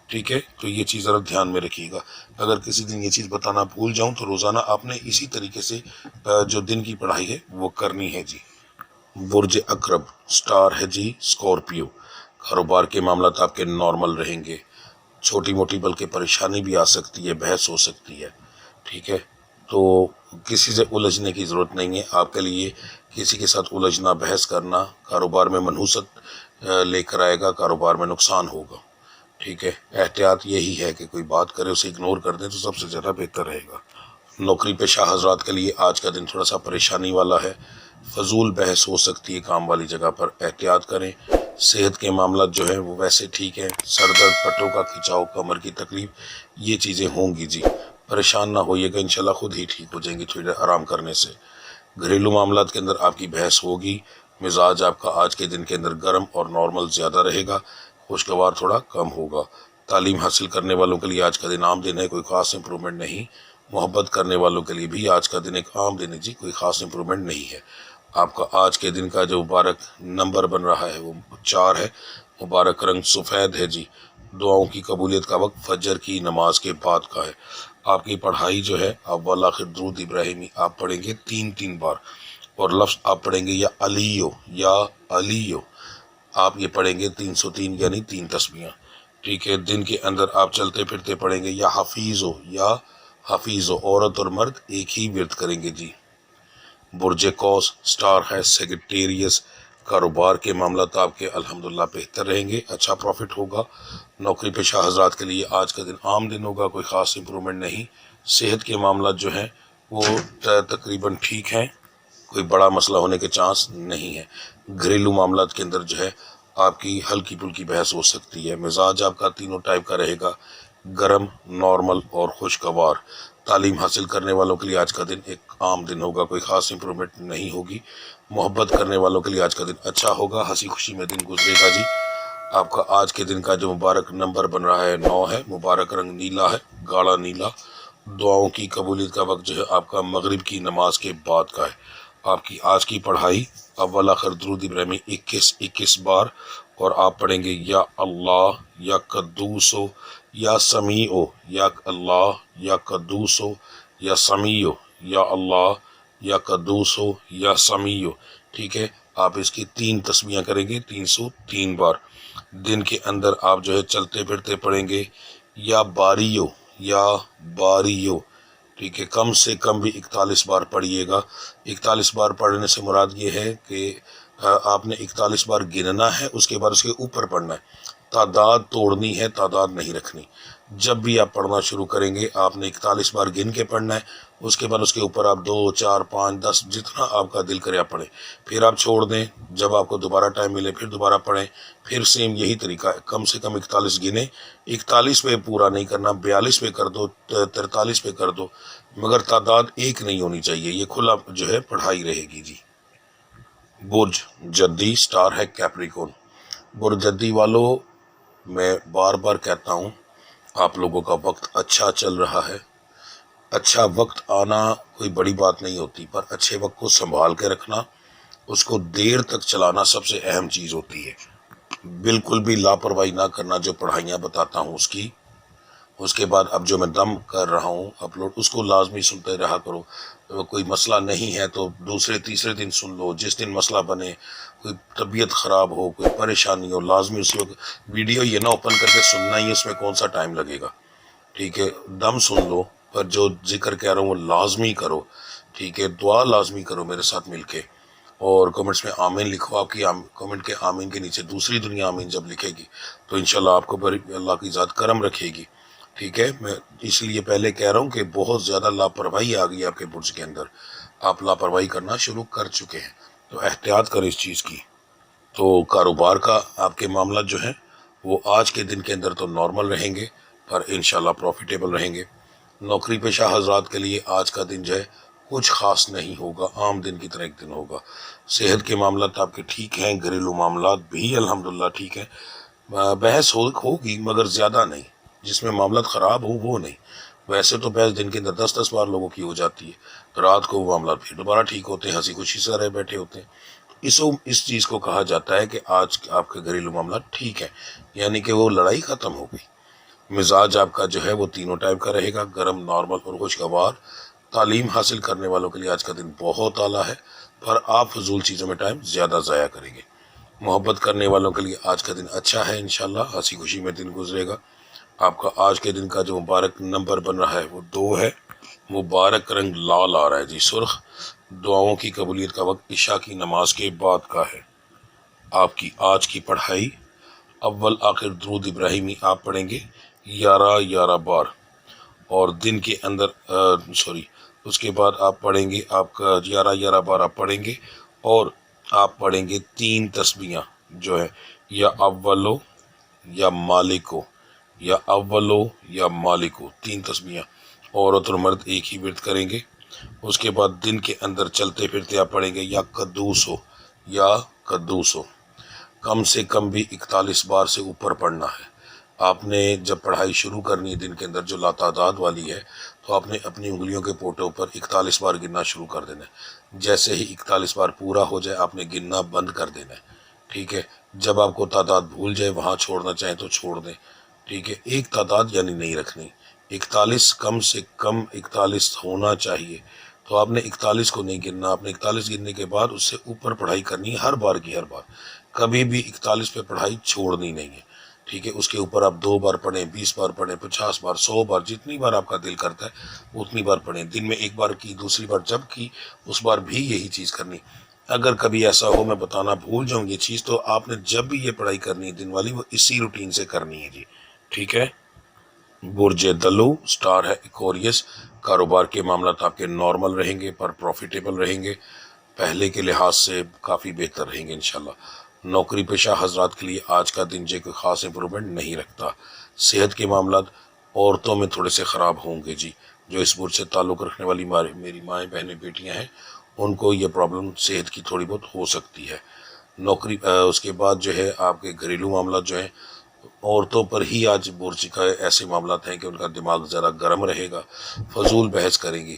ٹھیک ہے۔ تو یہ چیز ذرا دھیان میں رکھیے گا، اگر کسی دن یہ چیز بتانا بھول جاؤں تو روزانہ آپ نے اسی طریقے سے جو دن کی پڑھائی ہے وہ کرنی ہے جی۔ برج اقرب سٹار ہے جی اسکارپیو، کاروبار کے معاملات آپ کے نارمل رہیں گے، چھوٹی موٹی بلکہ پریشانی بھی آ سکتی ہے، بحث ہو سکتی ہے، ٹھیک ہے۔ تو کسی سے الجھنے کی ضرورت نہیں ہے، آپ کے لیے کسی کے ساتھ الجھنا بحث کرنا کاروبار میں منحوست لے کر آئے گا، کاروبار میں نقصان ہوگا، ٹھیک ہے۔ احتیاط یہی ہے کہ کوئی بات کرے اسے اگنور کر دیں تو سب سے زیادہ بہتر رہے گا۔ نوکری پیشہ حضرات کے لیے آج کا دن تھوڑا سا پریشانی والا ہے، فضول بحث ہو سکتی ہے کام والی جگہ پر، احتیاط کریں۔ صحت کے معاملات جو ہیں وہ ویسے ٹھیک ہیں، سر درد، پٹوں کا کھچاؤ، کمر کی تکلیف، یہ چیزیں ہوں گی جی، پریشان نہ ہوئیے گا، انشاءاللہ خود ہی ٹھیک ہو جائیں گی تھوڑی دیر آرام کرنے سے۔ گھریلو معاملات کے اندر آپ کی بحث ہوگی، مزاج آپ کا آج کے دن کے اندر گرم اور نارمل زیادہ رہے گا، خوشگوار تھوڑا کم ہوگا۔ تعلیم حاصل کرنے والوں کے لیے آج کا دن عام دن ہے، کوئی خاص امپرومنٹ نہیں۔ محبت کرنے والوں کے لیے بھی آج کا دن ایک عام دن ہے جی، کوئی خاص امپرومنٹ نہیں ہے۔ آپ کا آج کے دن کا جو مبارک نمبر بن رہا ہے وہ 4 ہے، مبارک رنگ سفید ہے جی۔ دعاؤں کی قبولیت کا وقت فجر کی نماز کے بعد کا ہے۔ آپ کی پڑھائی جو ہے اول آخر درود ابراہیمی آپ پڑھیں گے 3 بار، اور لفظ آپ پڑھیں گے یا علیو، یا علیو، آپ یہ پڑھیں گے 303 یعنی 3 تسبیحاں، ٹھیک ہے۔ دن کے اندر آپ چلتے پھرتے پڑھیں گے یا حفیظو، یا حفیظو، عورت اور مرد ایک ہی ورد کریں گے جی۔ برج قوس سٹار ہے سیگیٹیریس، کاروبار کے معاملات آپ کے الحمدللہ بہتر رہیں گے، اچھا پروفٹ ہوگا۔ نوکری پیشہ حضرات کے لیے آج کا دن عام دن ہوگا، کوئی خاص امپرومنٹ نہیں۔ صحت کے معاملات جو ہیں وہ تقریباً ٹھیک ہیں، کوئی بڑا مسئلہ ہونے کے چانس نہیں ہے۔ گھریلو معاملات کے اندر جو ہے آپ کی ہلکی پھلکی بحث ہو سکتی ہے۔ مزاج آپ کا تینوں ٹائپ کا رہے گا، گرم، نارمل اور خوشگوار۔ تعلیم حاصل کرنے والوں کے لیے آج کا دن ایک عام دن ہوگا، کوئی خاص امپرومنٹ نہیں ہوگی۔ محبت کرنے والوں کے لیے آج کا دن اچھا ہوگا، ہنسی خوشی میں دن گزرے گا جی۔ آپ کا آج کے دن کا جو مبارک نمبر بن رہا ہے 9 ہے، مبارک رنگ نیلا ہے، گاڑا نیلا۔ دعاؤں کی قبولیت کا وقت جو ہے آپ کا مغرب کی نماز کے بعد کا ہے۔ آپ کی آج کی پڑھائی اول آخر درود ابراہیمی 21 بار، اور آپ پڑھیں گے یا اللہ، یا قدوسو، یا سمیعو، یا اللہ، یا قدوسو، یا سمیعو، یا اللہ، یا قدوسو، یا سمیعو۔ ٹھیک ہے، آپ اس کی 3 تسبیحاں کریں گے 303 بار۔ دن کے اندر آپ جو ہے چلتے پھرتے پڑھیں گے یا باریو، یا باریو۔ ٹھیک ہے، کم سے کم بھی 41 بار پڑھیے گا۔ 41 بار پڑھنے سے مراد یہ ہے کہ آپ نے 41 بار گننا ہے، اس کے بعد اس کے اوپر پڑھنا ہے، تعداد توڑنی ہے، تعداد نہیں رکھنی۔ جب بھی آپ پڑھنا شروع کریں گے آپ نے 41 بار گن کے پڑھنا ہے، اس کے بعد اس کے اوپر آپ 2 4 5 10 جتنا آپ کا دل کرے آپ پڑھیں، پھر آپ چھوڑ دیں۔ جب آپ کو دوبارہ ٹائم ملے پھر دوبارہ پڑھیں، پھر سیم یہی طریقہ ہے، کم سے کم 41 گنیں۔ 41 پہ پورا نہیں کرنا، 42 پہ کر دو، 43 پہ کر دو، مگر تعداد ایک نہیں ہونی چاہیے۔ یہ کھلا جو ہے پڑھائی رہے گی جی۔ برج جدی سٹار ہے کیپریکون۔ برج جدی والو، میں بار بار کہتا ہوں آپ لوگوں کا وقت اچھا چل رہا ہے۔ اچھا وقت آنا کوئی بڑی بات نہیں ہوتی، پر اچھے وقت کو سنبھال کے رکھنا، اس کو دیر تک چلانا سب سے اہم چیز ہوتی ہے۔ بالکل بھی لاپرواہی نہ کرنا، جو پڑھائیاں بتاتا ہوں اس کے بعد اب جو میں دم کر رہا ہوں اپلوڈ، اس کو لازمی سنتے رہا کرو۔ کوئی مسئلہ نہیں ہے تو دوسرے تیسرے دن سن لو، جس دن مسئلہ بنے، کوئی طبیعت خراب ہو، کوئی پریشانی ہو، لازمی اس وقت ویڈیو یہ نہ اوپن کر کے سننا ہی، اس میں کون سا ٹائم لگے گا۔ ٹھیک ہے، دم سن لو، پر جو ذکر کہہ رہا ہوں وہ لازمی کرو۔ ٹھیک ہے، دعا لازمی کرو میرے ساتھ مل کے، اور کمنٹس میں آمین لکھو۔ آپ کی کمنٹ کے آمین کے نیچے دوسری دنیا آمین جب لکھے گی تو انشاءاللہ آپ کو بڑی اللہ کی ذات کرم رکھے گی۔ ٹھیک ہے، میں اس لیے پہلے کہہ رہا ہوں کہ بہت زیادہ لاپرواہی آ گئی آپ کے برج کے اندر، آپ لاپرواہی کرنا شروع کر چکے ہیں، تو احتیاط کریں اس چیز کی۔ تو کاروبار کا آپ کے معاملات جو ہیں وہ آج کے دن کے اندر تو نارمل رہیں گے، پر انشاءاللہ پروفیٹیبل رہیں گے۔ نوکری پیشہ حضرات کے لیے آج کا دن جو ہے کچھ خاص نہیں ہوگا، عام دن کی طرح ایک دن ہوگا۔ صحت کے معاملات آپ کے ٹھیک ہیں، گھریلو معاملات بھی الحمدللہ ٹھیک ہیں۔ بحث ہوگی مگر زیادہ نہیں، جس میں معاملات خراب ہو وہ نہیں۔ ویسے تو بحث دن کے اندر 10 بار لوگوں کی ہو جاتی ہے، رات کو وہ معاملات پھر دوبارہ ٹھیک ہوتے ہیں، ہنسی خوشی سے رہ بیٹھے ہوتے ہیں۔ اس چیز کو کہا جاتا ہے کہ آج آپ کے گھریلو معاملات ٹھیک ہیں، یعنی کہ وہ لڑائی ختم ہو گئی۔ مزاج آپ کا جو ہے وہ تینوں ٹائپ کا رہے گا، گرم، نارمل اور خوشگوار۔ تعلیم حاصل کرنے والوں کے لیے آج کا دن بہت اعلیٰ ہے، پر آپ فضول چیزوں میں ٹائم زیادہ ضائع کریں گے۔ محبت کرنے والوں کے لیے آج کا دن اچھا ہے، انشاءاللہ ہنسی خوشی میں دن گزرے گا۔ آپ کا آج کے دن کا جو مبارک نمبر بن رہا ہے وہ 2 ہے، مبارک رنگ لال آ رہا ہے جی، سرخ۔ دعاؤں کی قبولیت کا وقت عشاء کی نماز کے بعد کا ہے۔ آپ کی آج کی پڑھائی اول آخر درود ابراہیمی آپ پڑھیں گے 11 بار، اور دن کے اندر اس کے بعد آپ پڑھیں گے، آپ کا 11 بار آپ پڑھیں گے، اور آپ پڑھیں گے 3 تسبیحاں جو ہے یا اولو، یا مالکو، یا اولو، یا مالکو، 3 تسبیحاں۔ عورت اور مرد ایک ہی ورد کریں گے۔ اس کے بعد دن کے اندر چلتے پھرتے آپ پڑھیں گے یا قدوسو، یا قدوسو، کم سے کم بھی 41 بار سے اوپر پڑھنا ہے۔ آپ نے جب پڑھائی شروع کرنی ہے دن کے اندر جو لاتعداد والی ہے، تو آپ نے اپنی انگلیوں کے پوٹوں پر 41 بار گننا شروع کر دینا ہے۔ جیسے ہی 41 بار پورا ہو جائے آپ نے گننا بند کر دینا ہے۔ ٹھیک ہے، جب آپ کو تعداد بھول جائے، وہاں چھوڑنا چاہیں تو چھوڑ دیں۔ ٹھیک ہے، ایک تعداد یعنی نہیں رکھنی، 41 کم سے کم 41 ہونا چاہیے۔ تو آپ نے 41 کو نہیں گننا، آپ نے 41 گننے کے بعد اس سے اوپر پڑھائی کرنی ہے، ہر بار کی ہر بار، کبھی بھی 41 پہ پڑھائی چھوڑنی نہیں ہے۔ ٹھیک ہے، اس کے اوپر آپ 2 بار پڑھیں، 20 بار پڑھیں، 50 بار، 100 بار، جتنی بار آپ کا دل کرتا ہے اتنی بار پڑھیں۔ دن میں ایک بار کی، دوسری بار جب کی، اس بار بھی یہی چیز کرنی۔ اگر کبھی ایسا ہو میں بتانا بھول جاؤں یہ چیز، تو آپ نے جب بھی یہ پڑھائی کرنی ہے دن والی، وہ اسی روٹین سے کرنی ہے جی۔ ٹھیک ہے، برج دلو سٹار ہے ایکوریس۔ کاروبار کے معاملات آپ کے نارمل رہیں گے، پر پروفیٹیبل رہیں گے، پہلے کے لحاظ سے کافی بہتر رہیں گے انشاءاللہ۔ نوکری پیشہ حضرات کے لیے آج کا دن جو کوئی خاص امپرومنٹ نہیں رکھتا۔ صحت کے معاملات عورتوں میں تھوڑے سے خراب ہوں گے جی، جو اس برج سے تعلق رکھنے والی میری مائیں، بہنیں، بیٹیاں ہیں، ان کو یہ پرابلم صحت کی تھوڑی بہت ہو سکتی ہے۔ نوکری اس کے بعد جو ہے آپ کے گھریلو معاملات جو ہیں عورتوں پر ہی آج بورچی کا ایسے معاملات ہیں کہ ان کا دماغ ذرا گرم رہے گا، فضول بحث کریں گی.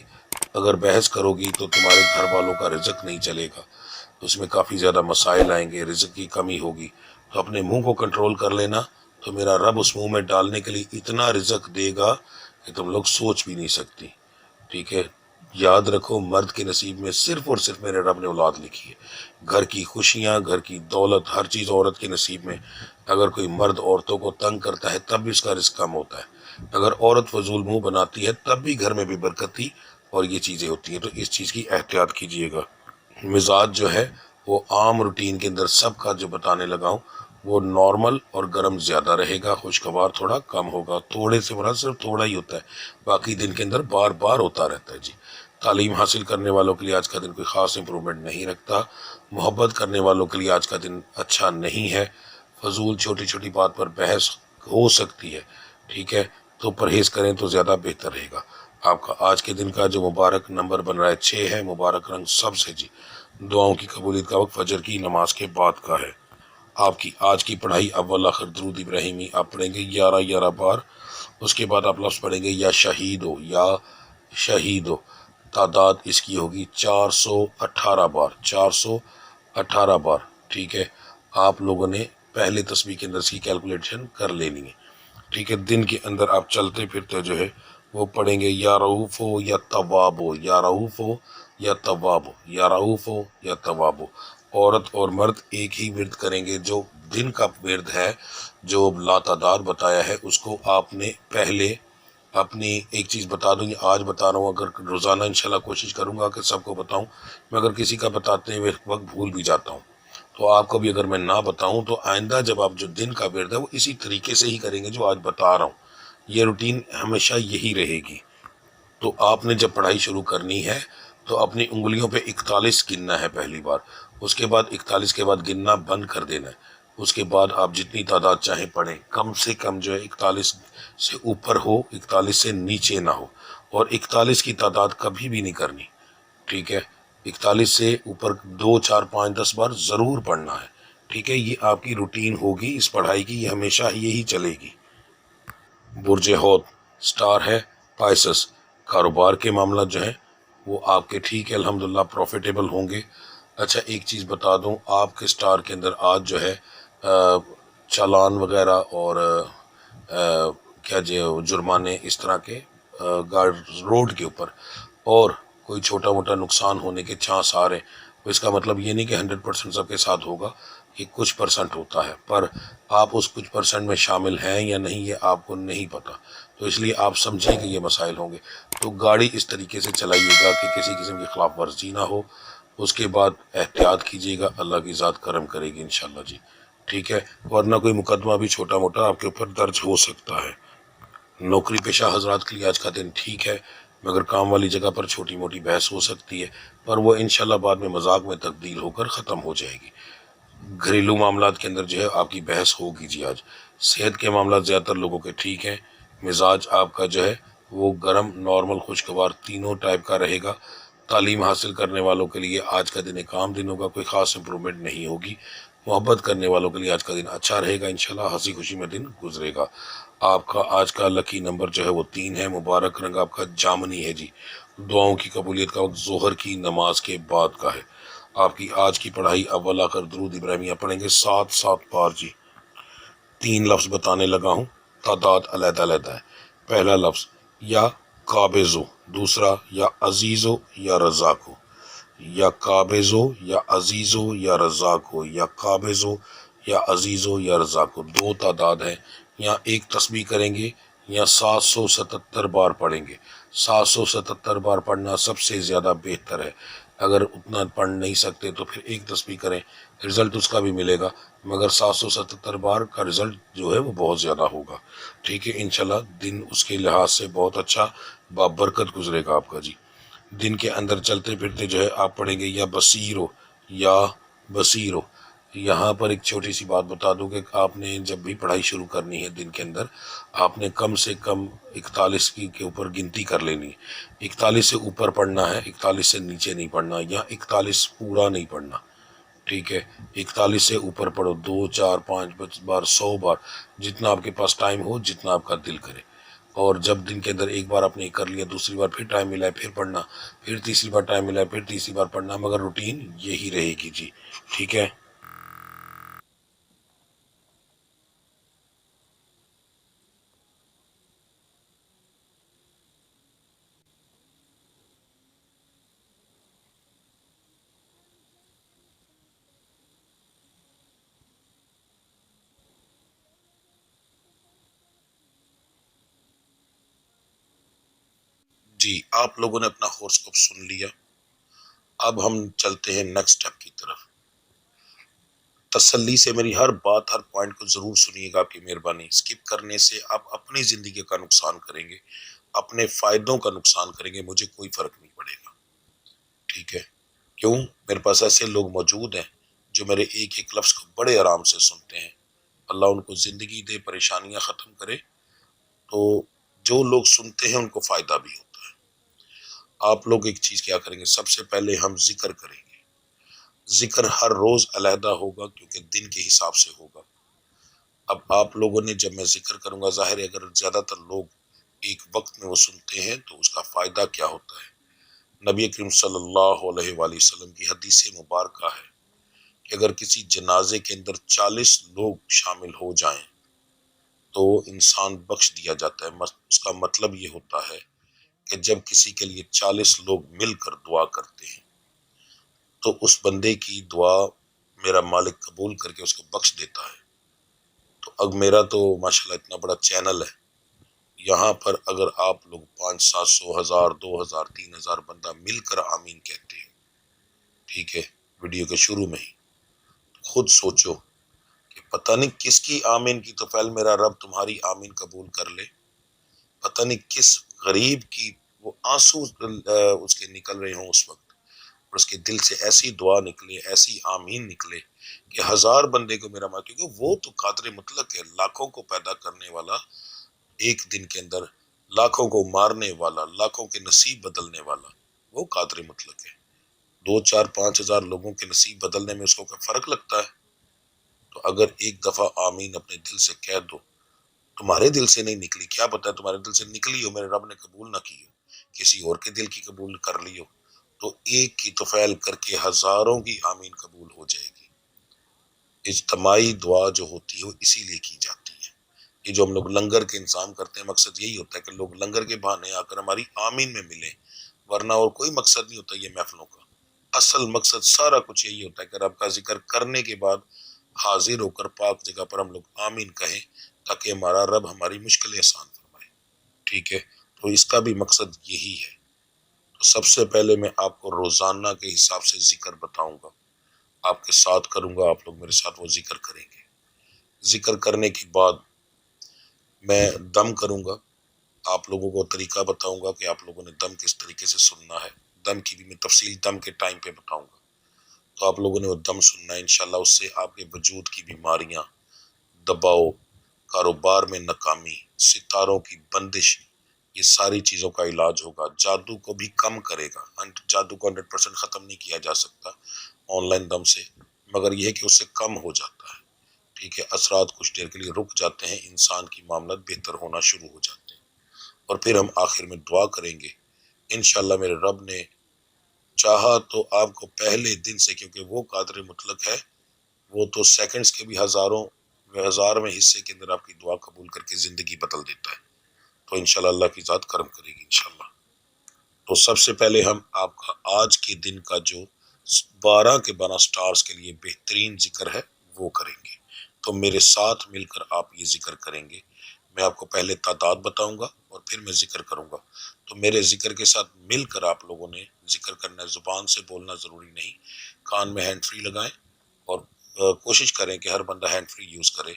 اگر بحث کرو گی تو تمہارے گھر والوں کا رزق نہیں چلے گا، اس میں کافی زیادہ مسائل آئیں گے، رزق کی کمی ہوگی. تو اپنے منہ کو کنٹرول کر لینا، تو میرا رب اس منہ میں ڈالنے کے لیے اتنا رزق دے گا کہ تم لوگ سوچ بھی نہیں سکتی. ٹھیک ہے، یاد رکھو مرد کے نصیب میں صرف اور صرف میرے رب نے اولاد لکھی ہے. گھر کی خوشیاں، گھر کی دولت، ہر چیز عورت کے نصیب میں. اگر کوئی مرد عورتوں کو تنگ کرتا ہے تب بھی اس کا رزق کم ہوتا ہے. اگر عورت فضول منہ بناتی ہے تب بھی گھر میں بے برکتی اور یہ چیزیں ہوتی ہیں. تو اس چیز کی احتیاط کیجیے گا. مزاج جو ہے وہ عام روٹین کے اندر سب کا جو بتانے لگا ہوں وہ نارمل اور گرم زیادہ رہے گا، خوشگوار تھوڑا کم ہوگا. تھوڑے سے مراد صرف تھوڑا ہی ہوتا ہے، باقی دن کے اندر بار بار ہوتا رہتا ہے. جی، تعلیم حاصل کرنے والوں کے لیے آج کا دن کوئی خاص امپرومنٹ نہیں رکھتا. محبت کرنے والوں کے لیے آج کا دن اچھا نہیں ہے. فضول چھوٹی چھوٹی بات پر بحث ہو سکتی ہے. ٹھیک ہے، تو پرہیز کریں تو زیادہ بہتر رہے گا. آپ کا آج کے دن کا جو مبارک نمبر بن رہا ہے 6 ہے. مبارک رنگ سب سے. جی، دعاؤں کی قبولیت کا وقت فجر کی نماز کے بعد کا ہے. آپ کی آج کی پڑھائی اول آخر درود ابراہیمی آپ پڑھیں گے 11 بار. اس کے بعد آپ لفظ پڑھیں گے یا شہید ہو، یا شہید ہو. تعداد اس کی ہوگی 418 بار، 418 بار. ٹھیک ہے، آپ لوگوں نے پہلے تسبیح کے اندر اس کی کیلکولیشن کر لینی ہے. ٹھیک ہے، دن کے اندر آپ چلتے پھرتے جو ہے وہ پڑھیں گے یا رؤوف ہو یا طواب ہو، یا رؤوف ہو یا طواب ہو، یا رؤوف ہو یا طواب ہو. عورت اور مرد ایک ہی ورد کریں گے. جو دن کا ورد ہے جو لاتعداد بتایا ہے اس کو آپ نے پہلے اپنی ایک چیز بتا دوں، یہ آج بتا رہا ہوں، اگر روزانہ انشاءاللہ کوشش کروں گا کہ سب کو بتاؤں. میں اگر کسی کا بتاتے ہوئے وقت بھول بھی جاتا ہوں تو آپ کو بھی اگر میں نہ بتاؤں تو آئندہ جب آپ جو دن کا ورد ہے وہ اسی طریقے سے ہی کریں گے جو آج بتا رہا ہوں. یہ روٹین ہمیشہ یہی رہے گی. تو آپ نے جب پڑھائی شروع کرنی ہے تو اپنی انگلیوں پہ 41 گننا ہے پہلی بار. اس کے بعد 41 کے بعد گننا بند کر دینا ہے. اس کے بعد آپ جتنی تعداد چاہیں پڑھیں، کم سے کم جو ہے 41 سے اوپر ہو، 41 سے نیچے نہ ہو. اور 41 کی تعداد کبھی بھی نہیں کرنی. ٹھیک ہے، 41 سے اوپر 2 4 5 10 بار ضرور پڑھنا ہے. ٹھیک ہے، یہ آپ کی روٹین ہوگی اس پڑھائی کی، یہ ہمیشہ یہی چلے گی. برج حوت سٹار ہے پائسس. کاروبار کے معاملات جو ہیں وہ آپ کے ٹھیک ہے الحمدللہ پروفیٹیبل ہوں گے. اچھا، ایک چیز بتا دوں، آپ کے سٹار کے اندر آج جو ہے چالان وغیرہ اور کیا جو جرمانے اس طرح کے روڈ کے اوپر اور کوئی چھوٹا موٹا نقصان ہونے کے چانس آ رہے ہیں. اس کا مطلب یہ نہیں کہ 100% سب کے ساتھ ہوگا، یہ کچھ پرسنٹ ہوتا ہے. پر آپ اس کچھ پرسنٹ میں شامل ہیں یا نہیں یہ آپ کو نہیں پتا، تو اس لیے آپ سمجھیں کہ یہ مسائل ہوں گے. تو گاڑی اس طریقے سے چلائیے گا کہ کسی قسم کی خلاف ورزی نہ ہو. اس کے بعد احتیاط کیجیے گا، اللہ کی ذات کرم کرے گی انشاءاللہ. جی ٹھیک ہے، ورنہ کوئی مقدمہ بھی چھوٹا موٹا آپ کے اوپر درج ہو سکتا ہے. نوکری پیشہ حضرات کے لیے آج کا دن ٹھیک ہے، مگر کام والی جگہ پر چھوٹی موٹی بحث ہو سکتی ہے، پر وہ انشاءاللہ بعد میں مذاق میں تبدیل ہو کر ختم ہو جائے گی. گھریلو معاملات کے اندر جو ہے آپ کی بحث ہوگی. جی آج صحت کے معاملات زیادہ تر لوگوں کے ٹھیک ہیں. مزاج آپ کا جو ہے وہ گرم، نارمل، خوشگوار تینوں ٹائپ کا رہے گا. تعلیم حاصل کرنے والوں کے لیے آج کا دن ایک عام دن ہوگا، کوئی خاص امپرومنٹ نہیں ہوگی. محبت کرنے والوں کے لیے آج کا دن اچھا رہے گا، انشاءاللہ ہنسی خوشی میں دن گزرے گا. آپ کا آج کا لکی نمبر جو ہے وہ 3 ہے. مبارک رنگ آپ کا جامنی ہے. جی، دعاؤں کی قبولیت کا وقت ظہر کی نماز کے بعد کا ہے. آپ کی آج کی پڑھائی اول آخر درود ابراہیمیہ پڑھیں گے 7 بار. جی، 3 لفظ بتانے لگا ہوں، تعداد علیحدہ علیحدہ ہے. پہلا لفظ یا قابض ہو، دوسرا یا عزیز ہو یا رزاق ہو، یا قابض ہو یا عزیز ہو یا رزاق ہو، یا قابض ہو یا عزیز ہو یا رزاق ہو. 2 تعداد ہیں. یا ایک تسبیح کریں گے یا 777 بار پڑھیں گے. 777 بار پڑھنا سب سے زیادہ بہتر ہے. اگر اتنا پڑھ نہیں سکتے تو پھر ایک تسبیح کریں، رزلٹ اس کا بھی ملے گا، مگر 777 بار کا رزلٹ جو ہے وہ بہت زیادہ ہوگا. ٹھیک ہے، انشاءاللہ دن اس کے لحاظ سے بہت اچھا بابرکت گزرے گا آپ کا. جی، دن کے اندر چلتے پھرتے جو ہے آپ پڑھیں گے یا بصیر ہو یا بصیر ہو. یہاں پر ایک چھوٹی سی بات بتا دوں کہ آپ نے جب بھی پڑھائی شروع کرنی ہے دن کے اندر آپ نے کم سے کم 41 کے اوپر گنتی کر لینی ہے. 41 سے اوپر پڑھنا ہے، 41 سے نیچے نہیں پڑھنا، یا 41 پورا نہیں پڑھنا. ٹھیک ہے، 41 سے اوپر پڑھو، 2 4 5 بار 100 بار، جتنا آپ کے پاس ٹائم ہو، جتنا آپ کا دل کرے۔ اور جب دن کے اندر ایک بار آپ نے کر لیا، دوسری بار پھر ٹائم ملا ہے پھر پڑھنا، پھر تیسری بار ٹائم ملا ہے پھر تیسری بار پڑھنا، مگر روٹین یہی رہے گی جی، ٹھیک ہے۔ جی آپ لوگوں نے اپنا ہورسکوپ سن لیا، اب ہم چلتے ہیں نیکسٹ اسٹیپ کی طرف۔ تسلی سے میری ہر بات، ہر پوائنٹ کو ضرور سنیے گا، آپ کی مہربانی۔ اسکپ کرنے سے آپ اپنی زندگی کا نقصان کریں گے، اپنے فائدوں کا نقصان کریں گے، مجھے کوئی فرق نہیں پڑے گا، ٹھیک ہے۔ کیوں؟ میرے پاس ایسے لوگ موجود ہیں جو میرے ایک ایک لفظ کو بڑے آرام سے سنتے ہیں۔ اللہ ان کو زندگی دے، پریشانیاں ختم کرے۔ تو جو لوگ سنتے ہیں ان کو فائدہ بھی ہوتا ہے۔ آپ لوگ ایک چیز کیا کریں گے، سب سے پہلے ہم ذکر کریں گے۔ ذکر ہر روز علیحدہ ہوگا کیونکہ دن کے حساب سے ہوگا۔ اب آپ لوگوں نے، جب میں ذکر کروں گا، ظاہر ہے اگر زیادہ تر لوگ ایک وقت میں وہ سنتے ہیں تو اس کا فائدہ کیا ہوتا ہے۔ نبی کریم صلی اللہ علیہ وآلہ وسلم کی حدیث مبارکہ ہے کہ اگر کسی جنازے کے اندر 40 لوگ شامل ہو جائیں تو انسان بخش دیا جاتا ہے۔ اس کا مطلب یہ ہوتا ہے کہ جب کسی کے لیے 40 لوگ مل کر دعا کرتے ہیں تو اس بندے کی دعا میرا مالک قبول کر کے اس کو بخش دیتا ہے۔ تو اب میرا تو ماشاءاللہ اتنا بڑا چینل ہے، یہاں پر اگر آپ لوگ 500 700 1000 2000 3000 بندہ مل کر آمین کہتے ہیں، ٹھیک ہے، ویڈیو کے شروع میں ہی، خود سوچو کہ پتہ نہیں کس کی آمین کی تو فعل میرا رب تمہاری آمین قبول کر لے، پتہ نہیں کس غریب کی وہ آنسو اس کے نکل رہے ہوں اس وقت، اور اس کے دل سے ایسی دعا نکلے، ایسی آمین نکلے کہ 1000 بندے کو میرا ماں، کیونکہ وہ تو قادر مطلق ہے، لاکھوں کو پیدا کرنے والا، ایک دن کے اندر لاکھوں کو مارنے والا، لاکھوں کے نصیب بدلنے والا، وہ قادر مطلق ہے۔ 2 4 5 ہزار لوگوں کے نصیب بدلنے میں اس کو کوئی فرق لگتا ہے؟ تو اگر ایک دفعہ آمین اپنے دل سے کہہ دو، تمہارے دل سے نہیں نکلی، کیا پتہ ہے تمہارے دل سے نکلی ہو، میرے رب نے قبول نہ کی ہو، کسی اور کے دل کی قبول کر لی ہو، تو ایک کی توفیل کر کے ہزاروں کی آمین قبول ہو جائے گی۔ اجتماعی دعا جو ہوتی ہے اسی لیے کی جاتی ہے۔ یہ جو ہم لوگ لنگر کے انتظام کرتے ہیں، مقصد یہی ہوتا ہے کہ لوگ لنگر کے بہانے آ کر ہماری آمین میں ملیں، ورنہ اور کوئی مقصد نہیں ہوتا یہ محفلوں کا۔ اصل مقصد سارا کچھ یہی ہوتا ہے کہ رب کا ذکر کرنے کے بعد حاضر ہو کر پاک جگہ پر ہم لوگ آمین کہیں تاکہ ہمارا رب ہماری مشکلیں آسان فرمائے، ٹھیک ہے۔ تو اس کا بھی مقصد یہی ہے۔ تو سب سے پہلے میں آپ کو روزانہ کے حساب سے ذکر بتاؤں گا، آپ کے ساتھ کروں گا، آپ لوگ میرے ساتھ وہ ذکر کریں گے۔ ذکر کرنے کے بعد میں دم کروں گا، آپ لوگوں کو طریقہ بتاؤں گا کہ آپ لوگوں نے دم کس طریقے سے سننا ہے، دم کی بھی میں تفصیل دم کے ٹائم پہ بتاؤں گا، تو آپ لوگوں نے وہ دم سننا ہے انشاءاللہ۔ اس سے آپ کے وجود کی بیماریاں، دباؤ، کاروبار میں ناکامی، ستاروں کی بندش، یہ ساری چیزوں کا علاج ہوگا۔ جادو کو بھی کم کرے گا، جادو کو 100% ختم نہیں کیا جا سکتا آن لائن دم سے، مگر یہ ہے کہ اس سے کم ہو جاتا ہے، ٹھیک ہے۔ اثرات کچھ دیر کے لیے رک جاتے ہیں، انسان کی معاملات بہتر ہونا شروع ہو جاتے ہیں، اور پھر ہم آخر میں دعا کریں گے انشاءاللہ۔ میرے رب نے چاہا تو آپ کو پہلے دن سے، کیونکہ وہ قادر مطلق ہے، وہ تو سیکنڈز کے بھی ہزار میں حصے کے اندر آپ کی دعا قبول کر کے زندگی بدل دیتا ہے، تو انشاءاللہ اللہ کی ذات کرم کرے گی انشاءاللہ۔ تو سب سے پہلے ہم آپ کا آج کے دن کا جو 12 کے 12 سٹارز کے لیے بہترین ذکر ہے وہ کریں گے، تو میرے ساتھ مل کر آپ یہ ذکر کریں گے۔ میں آپ کو پہلے تعداد بتاؤں گا اور پھر میں ذکر کروں گا، تو میرے ذکر کے ساتھ مل کر آپ لوگوں نے ذکر کرنا ہے، زبان سے بولنا ضروری نہیں، کان میں ہینڈ فری لگائیں، اور کوشش کریں کہ ہر بندہ ہینڈ فری یوز کرے،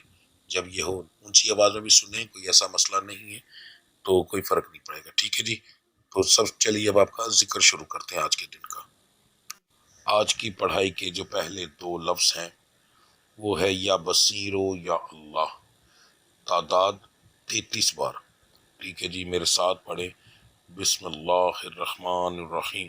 جب یہ ہو اونچی آواز میں بھی سنیں، کوئی ایسا مسئلہ نہیں ہے، تو کوئی فرق نہیں پڑے گا، ٹھیک ہے جی۔ تو سب چلیے اب آپ کا ذکر شروع کرتے ہیں آج کے دن کا۔ آج کی پڑھائی کے جو پہلے 2 لفظ ہیں وہ ہے یا بصیرو یا اللہ، تعداد 33 بار، ٹھیک ہے جی۔ میرے ساتھ پڑھیں، بسم اللہ الرحمن الرحیم،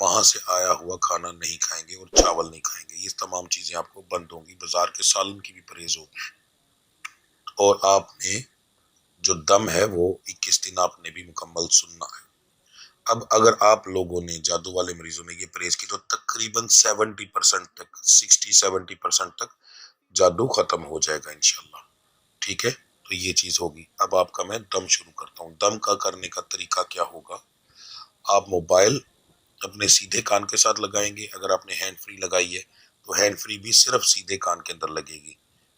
وہاں سے آیا ہوا کھانا نہیں کھائیں گے اور چاول نہیں کھائیں گے، یہ تمام چیزیں آپ کو بند ہوں گی، بازار کے سالن کی بھی پرہیز ہوگی، اور آپ نے جو دم ہے وہ 21 دن آپ نے بھی مکمل سننا ہے۔ اب اگر آپ لوگوں نے، جادو والے مریضوں نے یہ پرہیز کی تو تقریباً 70% تک، 60-70% تک جادو ختم ہو جائے گا انشاءاللہ، ٹھیک ہے؟ تو یہ چیز ہوگی۔ اب آپ کا میں دم شروع کرتا ہوں۔ دم کا کرنے کا طریقہ کیا ہوگا؟ آپ موبائل اپنے سیدھے کان کے ساتھ لگائیں گے، اگر آپ نے ہینڈ فری لگائی ہے تو ہینڈ فری بھی صرف سیدھے کان کے اندر لگے گی،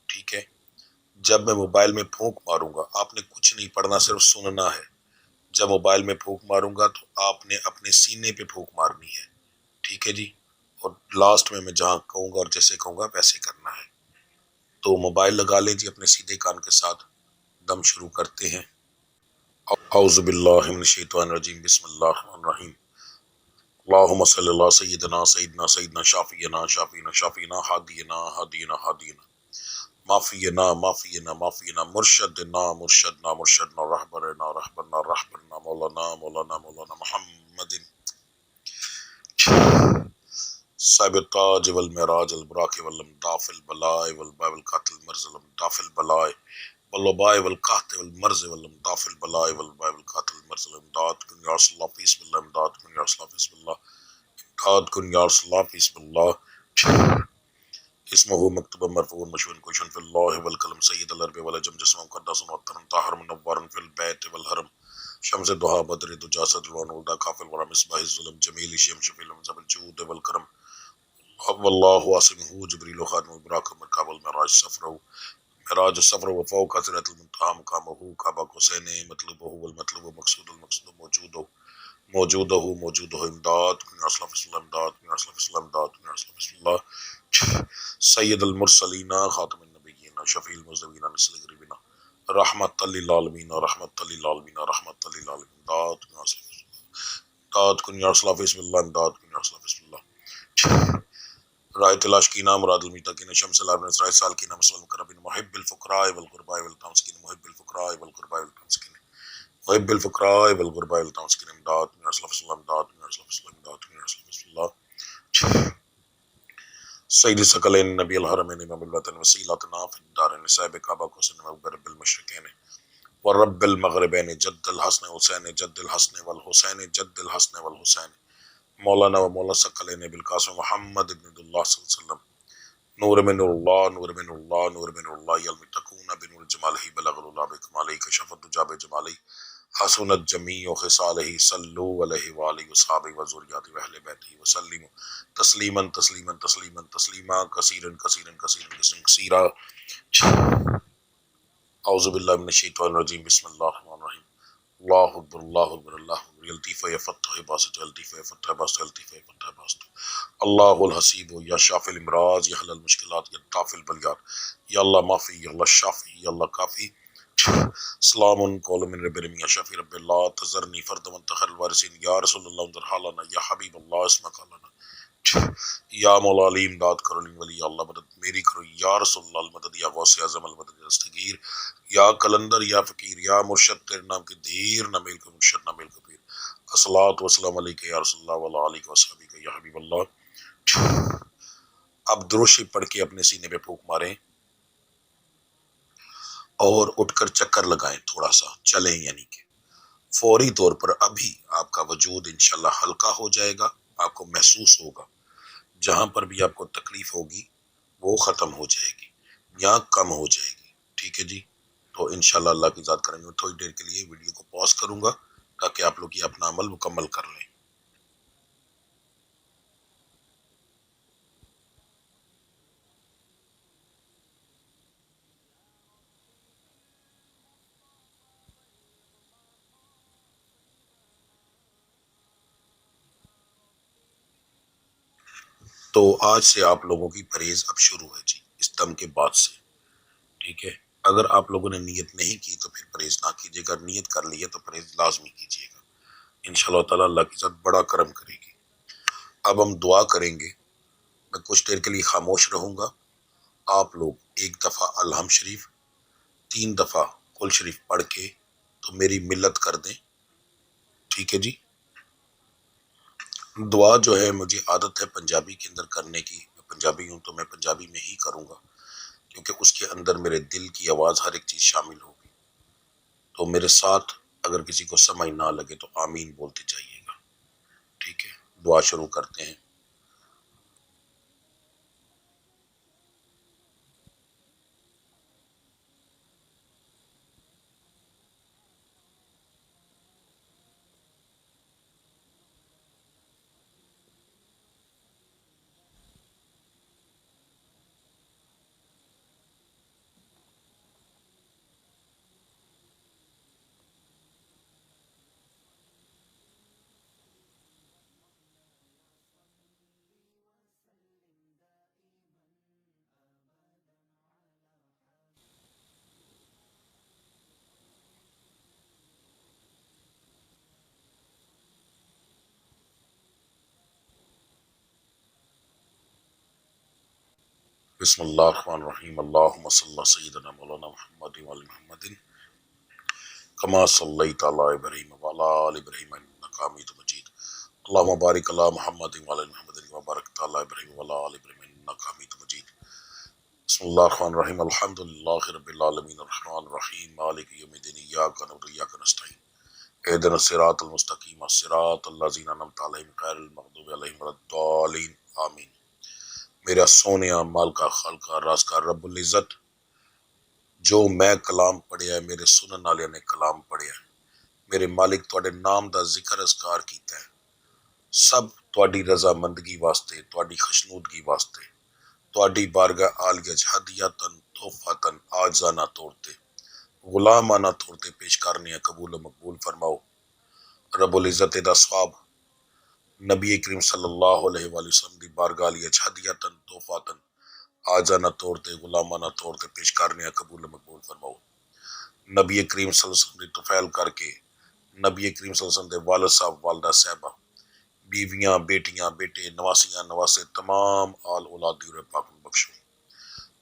ٹھیک ہے؟ جب میں موبائل میں پھونک ماروں گا، آپ نے کچھ نہیں پڑھنا، صرف سننا ہے۔ جب موبائل میں پھونک ماروں گا تو آپ نے اپنے سینے پہ پھونک مارنی ہے، ٹھیک ہے جی؟ اور لاسٹ میں جہاں کہوں گا اور جیسے کہوں گا ویسے کرنا ہے۔ تو موبائل لگا لیں جی اپنے سیدھے کان کے ساتھ، دم شروع کرتے ہیں۔ اعوذ باللہ من الشیطان الرجیم، بسم اللہ الرحمن الرحیم۔ اللہم صلی اللہ سیدنا سیدنا سیدنا شافینا شافینا شافینا ہادینا ہادینا ہادینا معافینا معافینا معافینا مرشدنا مرشدنا مرشدنا رہبرنا رہبرنا رہبرنا مولانا مولانا مولانا محمد صاحب التاج والمعراج البراق والامداف البلائے والباء والقاتل المرز والامداف البلائے والوباء والقحط والمرز والامداف البلائے والباء والقاتل المرز والامداد کن یا رسول اللہ فیس باللہ، امداد کن یا رسول اللہ فیس باللہ، امداد کن یا رسول اللہ فیس باللہ۔ اسمہ مکتوب مرفوع مشہور کشن فی اللہ والقلم سید العرب والعجم جسم مقدس معطر طاہر منور فی البیت والحرم شمس دہا بدر دجا صدر ونولدا کافل ورا مصباح الظلم جمیل شیم شفیل منزب الجود والکرم واللہ عاصمہ جبریل خاتم البراق مرکاب المعراج سفرہ معراج سفر وفوق حضرت المنتہا مقامہ کعبہ حسین مطلوبہ والمطلوب مقصود المقصود موجودہ موجودہ موجودہ امداد کن یا رسول اللہ فی امداد کن یا رسول اللہ فی امداد کن یا رسول اللہ فی اللہ سید المرسلین خاتم النبیین شفیع المذنبین نسل غریبین رحمت للعالمین رحمت للعالمین رحمت للعالمین امداد کن یا رسول اللہ امداد کن یا رسول اللہ فی اللہ امداد کن یا رسول اللہ فی اللہ رائے تلاش کی نام مراد المتقین شمس العالمین اسرائیل سال کی نام مسلم کربین محب الفقراء والغرباء والتمسکین محب الفقراء والغرباء والتمسکین محب الفقراء والغرباء والتمسکین امداد کن یا رسول اللہ فی اللہ امداد کن یا رسول اللہ فی اللہ امداد کن یا رسول اللہ فی اللہ سید ثقلین نبی الحرمین امام الوطن وسیلتنا فی الدارین صاحب کعبہ کو سن رب المشرقین ورب المغربین جد الحسن حسین جد الحسن والحسین جد الحسن والحسین مولانا و مولا ثقلین بالقاسم محمد ابن اللہ صلی اللہ علیہ وسلم نور من اللہ نور من اللہ نور من اللہ یلمتکون بنور جمالہ بلغ اللہ بکمالہ کشف الدجا بجمالہ حسنت جمیع خصالہ صلو علیہ وآلہ وصحابہ وذریاتہ واہل بیتہ وسلم تسلیما تسلیما تسلیما تسلیما کثیرا کثیرا کثیرا کثیرا اعوذ باللہ من الشیطان الرجیم، بسم اللہ الرحمن الرحیم۔ اللہ اکبر اللہ اکبر اللہ اکبر یلطیف یفتح باسط یلطیف یفتح باسط یلطیف یفتح باسط اللہ الحسیب یا شافی الامراض یا حل المشکلات یا دافع البلیات یا اللہ معافی یا اللہ شافی یا اللہ کافی سلام قول من رب العالمین یا شافی رب اللہ تذرنی فرد وانت خیر الوارثین یا رسول اللہ انظر حالنا یا حبیب اللہ اسمک لنا یا مولا علی امداد کرو علی ولی یا اللہ مدد میری کرو یا رسول اللہ المدد یا غوث اعظم المدد یا دستگیر یا کلندر یا فقیر یا مرشد تیرے نام کے دھیر نہ میل کا مرشد نہ میل کا پیر الصلاۃ والسلام علیک یا رسول اللہ وعلی آلہ وصحبہ یا حبیب اللہ۔ اب درود شریف پڑھ کے اپنے سینے پہ پھونک ماریں اور اٹھ کر چکر لگائیں، تھوڑا سا چلیں، یعنی کہ فوری طور پر ابھی آپ کا وجود انشاءاللہ ہلکا ہو جائے گا، آپ کو محسوس ہوگا، جہاں پر بھی آپ کو تکلیف ہوگی وہ ختم ہو جائے گی یا کم ہو جائے گی، ٹھیک ہے جی؟ تو انشاءاللہ اللہ کی ذات کریں گے۔ تھوڑی دیر کے لیے ویڈیو کو پاز کروں گا تاکہ آپ لوگ یہ اپنا عمل مکمل کر لیں۔ تو آج سے آپ لوگوں کی پرہیز اب شروع ہے جی، اس دم کے بعد سے، ٹھیک ہے؟ اگر آپ لوگوں نے نیت نہیں کی تو پھر پرہیز نہ کیجیے گا، نیت کر لی ہے تو پرہیز لازمی کیجیے گا، انشاءاللہ تعالیٰ اللہ کی ذات بڑا کرم کرے گی۔ اب ہم دعا کریں گے، میں کچھ دیر کے لیے خاموش رہوں گا، آپ لوگ ایک دفعہ الحم شریف 3 دفعہ قل شریف پڑھ کے تو میری ملت کر دیں، ٹھیک ہے جی؟ دعا جو ہے مجھے عادت ہے پنجابی کے اندر کرنے کی، میں پنجابی ہوں تو میں پنجابی میں ہی کروں گا، کیونکہ اس کے اندر میرے دل کی آواز ہر ایک چیز شامل ہوگی۔ تو میرے ساتھ اگر کسی کو سمجھ نہ لگے تو آمین بولتے جائیے گا، ٹھیک ہے؟ دعا شروع کرتے ہیں۔ بسم اللہ الرحمن الرحیم، اللہم صلی اللہ سیدنا مولانا محمد وعلی محمد کما صلیت علی ابراہیم وعلی آل ابراہیم انک حمید مجید، اللہم بارک علی محمد وعلی محمد کما بارکت علی ابراہیم وعلی آل ابراہیم انک حمید مجید۔ بسم اللہ الرحمن الرحیم، الحمدللہ رب العالمین الرحمن الرحیم مالک یوم الدین، ایاک نعبد و ایاک نستعین، اہدنا الصراط المستقیم صراط الذین انعمت علیہم غیر المغضوب علیہم ولا الضالین، آمین۔ میرا سونیا مال کا خالقہ راز کا رب العزت، جو میں کلام پڑھیا ہے، میرے سنن والے نے کلام پڑھیا ہے، میرے مالک تواڈے نام دا ذکر اذکار کیتا ہے، سب تواڈی رضا مندگی واسطے، تواڈی خشنودگی واسطے، تواڈی بارگاہ عالیہ ہدیتاً تحفتاً آجزانہ طور تے غلامانہ طور تے پیش کرنے قبول و مقبول فرماؤ۔ رب العزت دا ثواب نبی کریم صلی اللہ علیہ وآلہ وسلم دی بارگاہ عالیہ ہدیتاً تحفتاً آجزانہ طور تے غلامانہ طور تے پیش کرنے قبول و مقبول فرماؤ۔ نبی کریم صلی اللہ علیہ وسلم دی توفیل کر کے نبی کریم صلی اللہ علیہ وسلم دے والد صاحب، والدہ صاحبہ، بیویاں، بیٹیاں، بیٹے، نواسیاں، نواسے، تمام آل اولاد دی روح پاک میں بخشو۔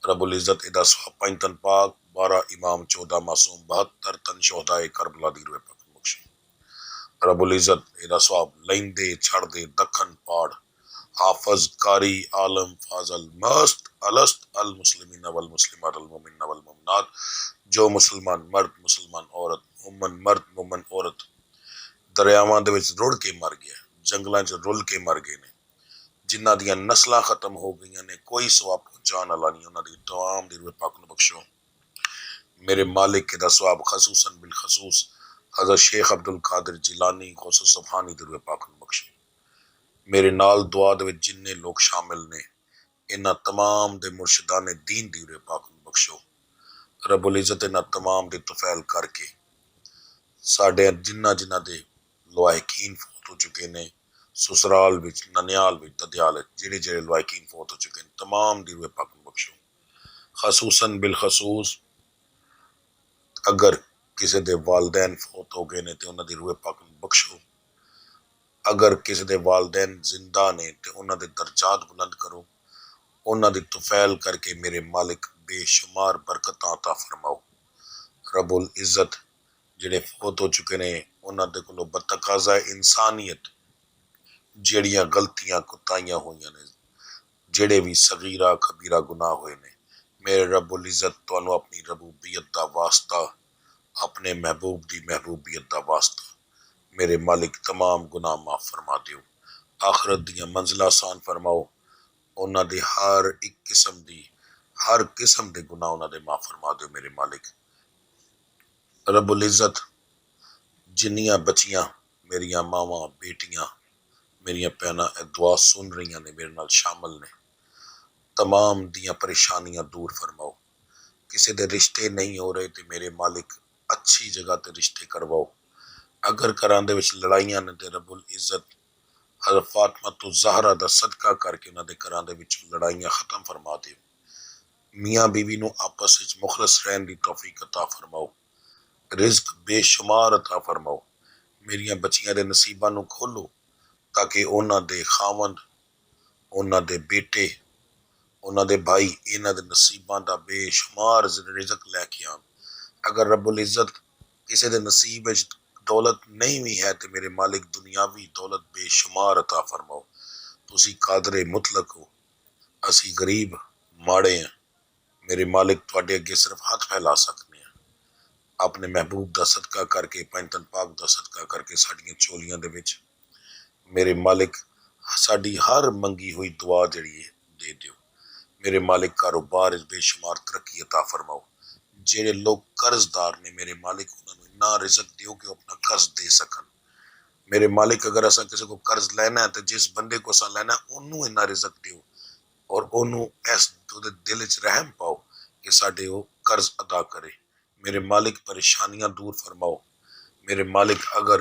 رب العزت ادا سواب 5 تن پاک، 12 امام، 14 معصوم، 72 تن شہدائے کربلا دی روح پاک میں بخشو۔ رب العزت ادا سواب لیندے چھڑ دے دکھن پاڑ، حافظ، قاری، عالم، فاضل، مست، الست، المسلمین والمسلمات، المومنین والمومنات، جو مسلمان مرد، مسلمان عورت، مومن مرد، مومن عورت دریاواں دے وچ رڑ کے مر گیا، جنگلاں چ رل کے مر گئے نے، جنہاں دیاں نسلاں ختم ہو گئیاں نے، کوئی ثواب پہنچان والا نہیں، انہاں دی تمام دی روح پاک نو بخشو۔ میرے مالک کے دا ثواب خصوصاً بالخصوص حضرت شیخ عبد القادر جیلانی غوث سبحانی دی روح پاک نو بخشو۔ میرے نال دعا دے وچ جننے لوگ شامل نے، انہاں تمام دے مرشدان دین دی روح پاک نو بخشو۔ رب العزت انہاں تمام دی توفیل کر کے ساڈے جنہ دے لواحقین فوت ہو چکے نے، سسرال وچ، ننیال وچ، ددیال وچ، جڑے لواحقین فوت ہو چکے ہیں، تمام دی روح پاک نو بخشو۔ خصوصاً بالخصوص اگر کسی دے والدین فوت ہو گئے نے تے انہاں دی روح پاک نو بخشو۔ اگر کسی دے والدین زندہ نے تے انہاں دے درجات بلند کرو، انہاں دی توفیل کر کے میرے مالک بے شمار برکتاں عطا فرماؤ۔ رب العزت جڑے فوت ہو چکے نے انہاں دے کولوں بتقاضا انسانیت جیڑیاں غلطیاں کوتاہیاں ہوئیاں نے، جڑے بھی صغیرہ کبیرہ گناہ ہوئے نے، میرے رب العزت تانوں اپنی ربوبیت دا واسطہ، اپنے محبوب دی محبوبیت دا واسطہ میرے مالک تمام گناہ معاف فرما دیو، آخرت دیاں منزلہ آسان فرماؤ، انہاں دے ہر قسم دے گناہ انہاں دے معاف فرما دیو میرے مالک۔ رب العزت جنیاں بچیاں میریاں ماواں، بیٹیاں، میریاں بہناں اے دعا سن رہیاں نے، میرے نال شامل نے، تمام دیاں پریشانیاں دور فرماؤ۔ کسی دے رشتے نہیں ہو رہے تے میرے مالک اچھی جگہ تے رشتے کرواؤ۔ اگر گھراں دے وچ لڑائیاں نے تے رب العزت حضرت فاطمہ تو زہرا دا صدقہ کر کے انہاں دے گھراں دے وچ لڑائیاں ختم فرما دیو۔ میاں بیوی نو آپس وچ مخلص رہن دی توفیق عطا فرماؤ، رزق بے شمار عطا فرماؤ۔ میریاں بچیاں دے نصیباں نو کھولو تاکہ انہاں دے خاوند، انہاں دے بیٹے، انہاں دے بھائی انہاں دے نصیباں دا بے شمار رزق لے کے آن۔ اگر رب العزت کسی دے نصیب وچ دولت نہیں بھی ہے تو میرے مالک دنیاوی دولت بے شمار عطا فرماؤ تسی قادر مطلق ہو اسی غریب ماڑے ہیں میرے مالک تواڈے اگے صرف ہاتھ پھیلا سکنے ہیں اپنے محبوب دا صدقہ کر کے پنجتن پاک دا صدقہ کر کے ساڈیاں چولیاں دے وچ میرے مالک ساڈی ہر منگی ہوئی دعا جڑی ہے دے دیو میرے مالک کاروبار بے شمار ترقی عطا فرماؤ جڑے لوگ قرض دار نے میرے مالک انہوں نے اتنا رزق دیو کہ وہ اپنا قرض دے سکن میرے مالک اگر اسا کسی کو قرض لینا ہے تو جس بندے کو اسا لینا ہے انہوں اتنا رزق دیو اور انہوں اس دل وچ رحم پاؤ کہ ساڈے وہ قرض ادا کرے میرے مالک پریشانیاں دور فرماؤ میرے مالک اگر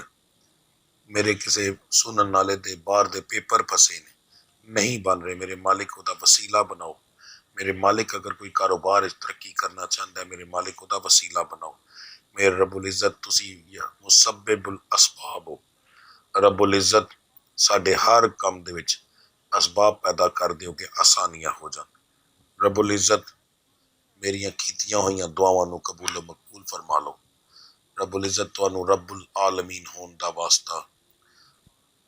میرے کسی سنن نالے دے باہر دے پیپر پھسے نے نہیں بن رہے میرے مالک خدا وسیلہ بناؤ میرے مالک اگر کوئی کاروبار ترقی کرنا چاہتا ہے میرے مالک خدا وسیلہ بناؤ میرے رب العزت تسی مسبب الاسباب ہو رب العزت ساڈے ہر کام دے وچ اسباب پیدا کر دیو کہ آسانیاں ہو جان رب العزت میریاں کیتیاں ہوئیاں دعاواں نو قبول و مقبول فرما لو رب العزت تانوں رب العالمین ہون دا واسطہ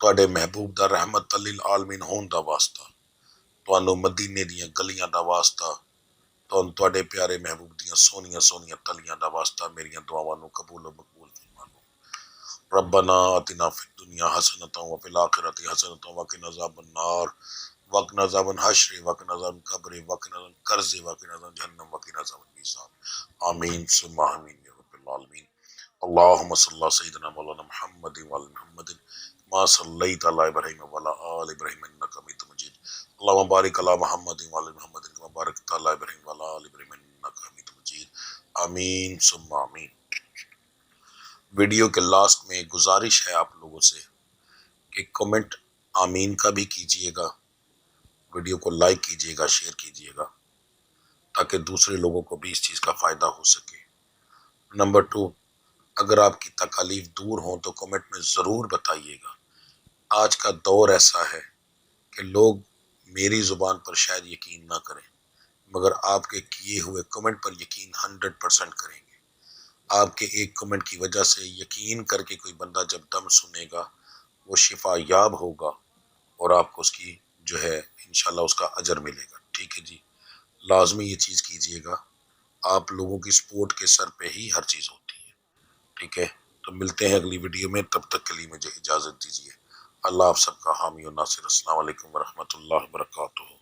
تواڈے محبوب دا رحمت للعالمین ہون دا واسطہ تانوں مدینے دیاں گلیاں دا واسطہ تواڈے پیارے محبوب دیاں سونیاں سونیاں تلیاں دا واسطہ میریاں دعاواں نو قبول و مقبول فرما لو ربنا آتنا فی الدنیا حسنۃ وفی الآخرۃ حسنۃ وقنا عذاب النار وقنا عذاب الحشر وقنا عذاب القبر وقنا عذاب القرض وقنا عذاب جہنم وقنا عذاب المیزان آمین ثم آمین یا رب العالمین اللهم صل على سيدنا مولانا محمد وعلى محمد ما صليت على ابراهيم وعلى ال ابراهيم انك حميد مجيد اللهم بارك على محمد وعلى محمد كما باركت على ابراهيم وعلى ال ابراهيم انك حميد مجيد آمین ثم آمین ویڈیو کے لاسٹ میں گزارش ہے آپ لوگوں سے کہ کمنٹ آمین کا بھی کیجئے گا ویڈیو کو لائک کیجئے گا شیئر کیجئے گا تاکہ دوسرے لوگوں کو بھی اس چیز کا فائدہ ہو سکے نمبر 2 اگر آپ کی تکالیف دور ہوں تو کمنٹ میں ضرور بتائیے گا آج کا دور ایسا ہے کہ لوگ میری زبان پر شاید یقین نہ کریں مگر آپ کے کیے ہوئے کمنٹ پر یقین 100% کریں گے آپ کے ایک کمنٹ کی وجہ سے یقین کر کے کوئی بندہ جب دم سنے گا وہ شفا یاب ہوگا اور آپ کو اس کی جو ہے انشاءاللہ اس کا اجر ملے گا ٹھیک ہے جی لازمی یہ چیز کیجئے گا آپ لوگوں کی سپورٹ کے سر پہ ہی ہر چیز ہوتی ہے ٹھیک ہے تو ملتے ہیں اگلی ویڈیو میں تب تک کے لیے مجھے اجازت دیجیے اللہ آپ سب کا حامی و ناصر السلام علیکم ورحمۃ اللہ وبرکاتہ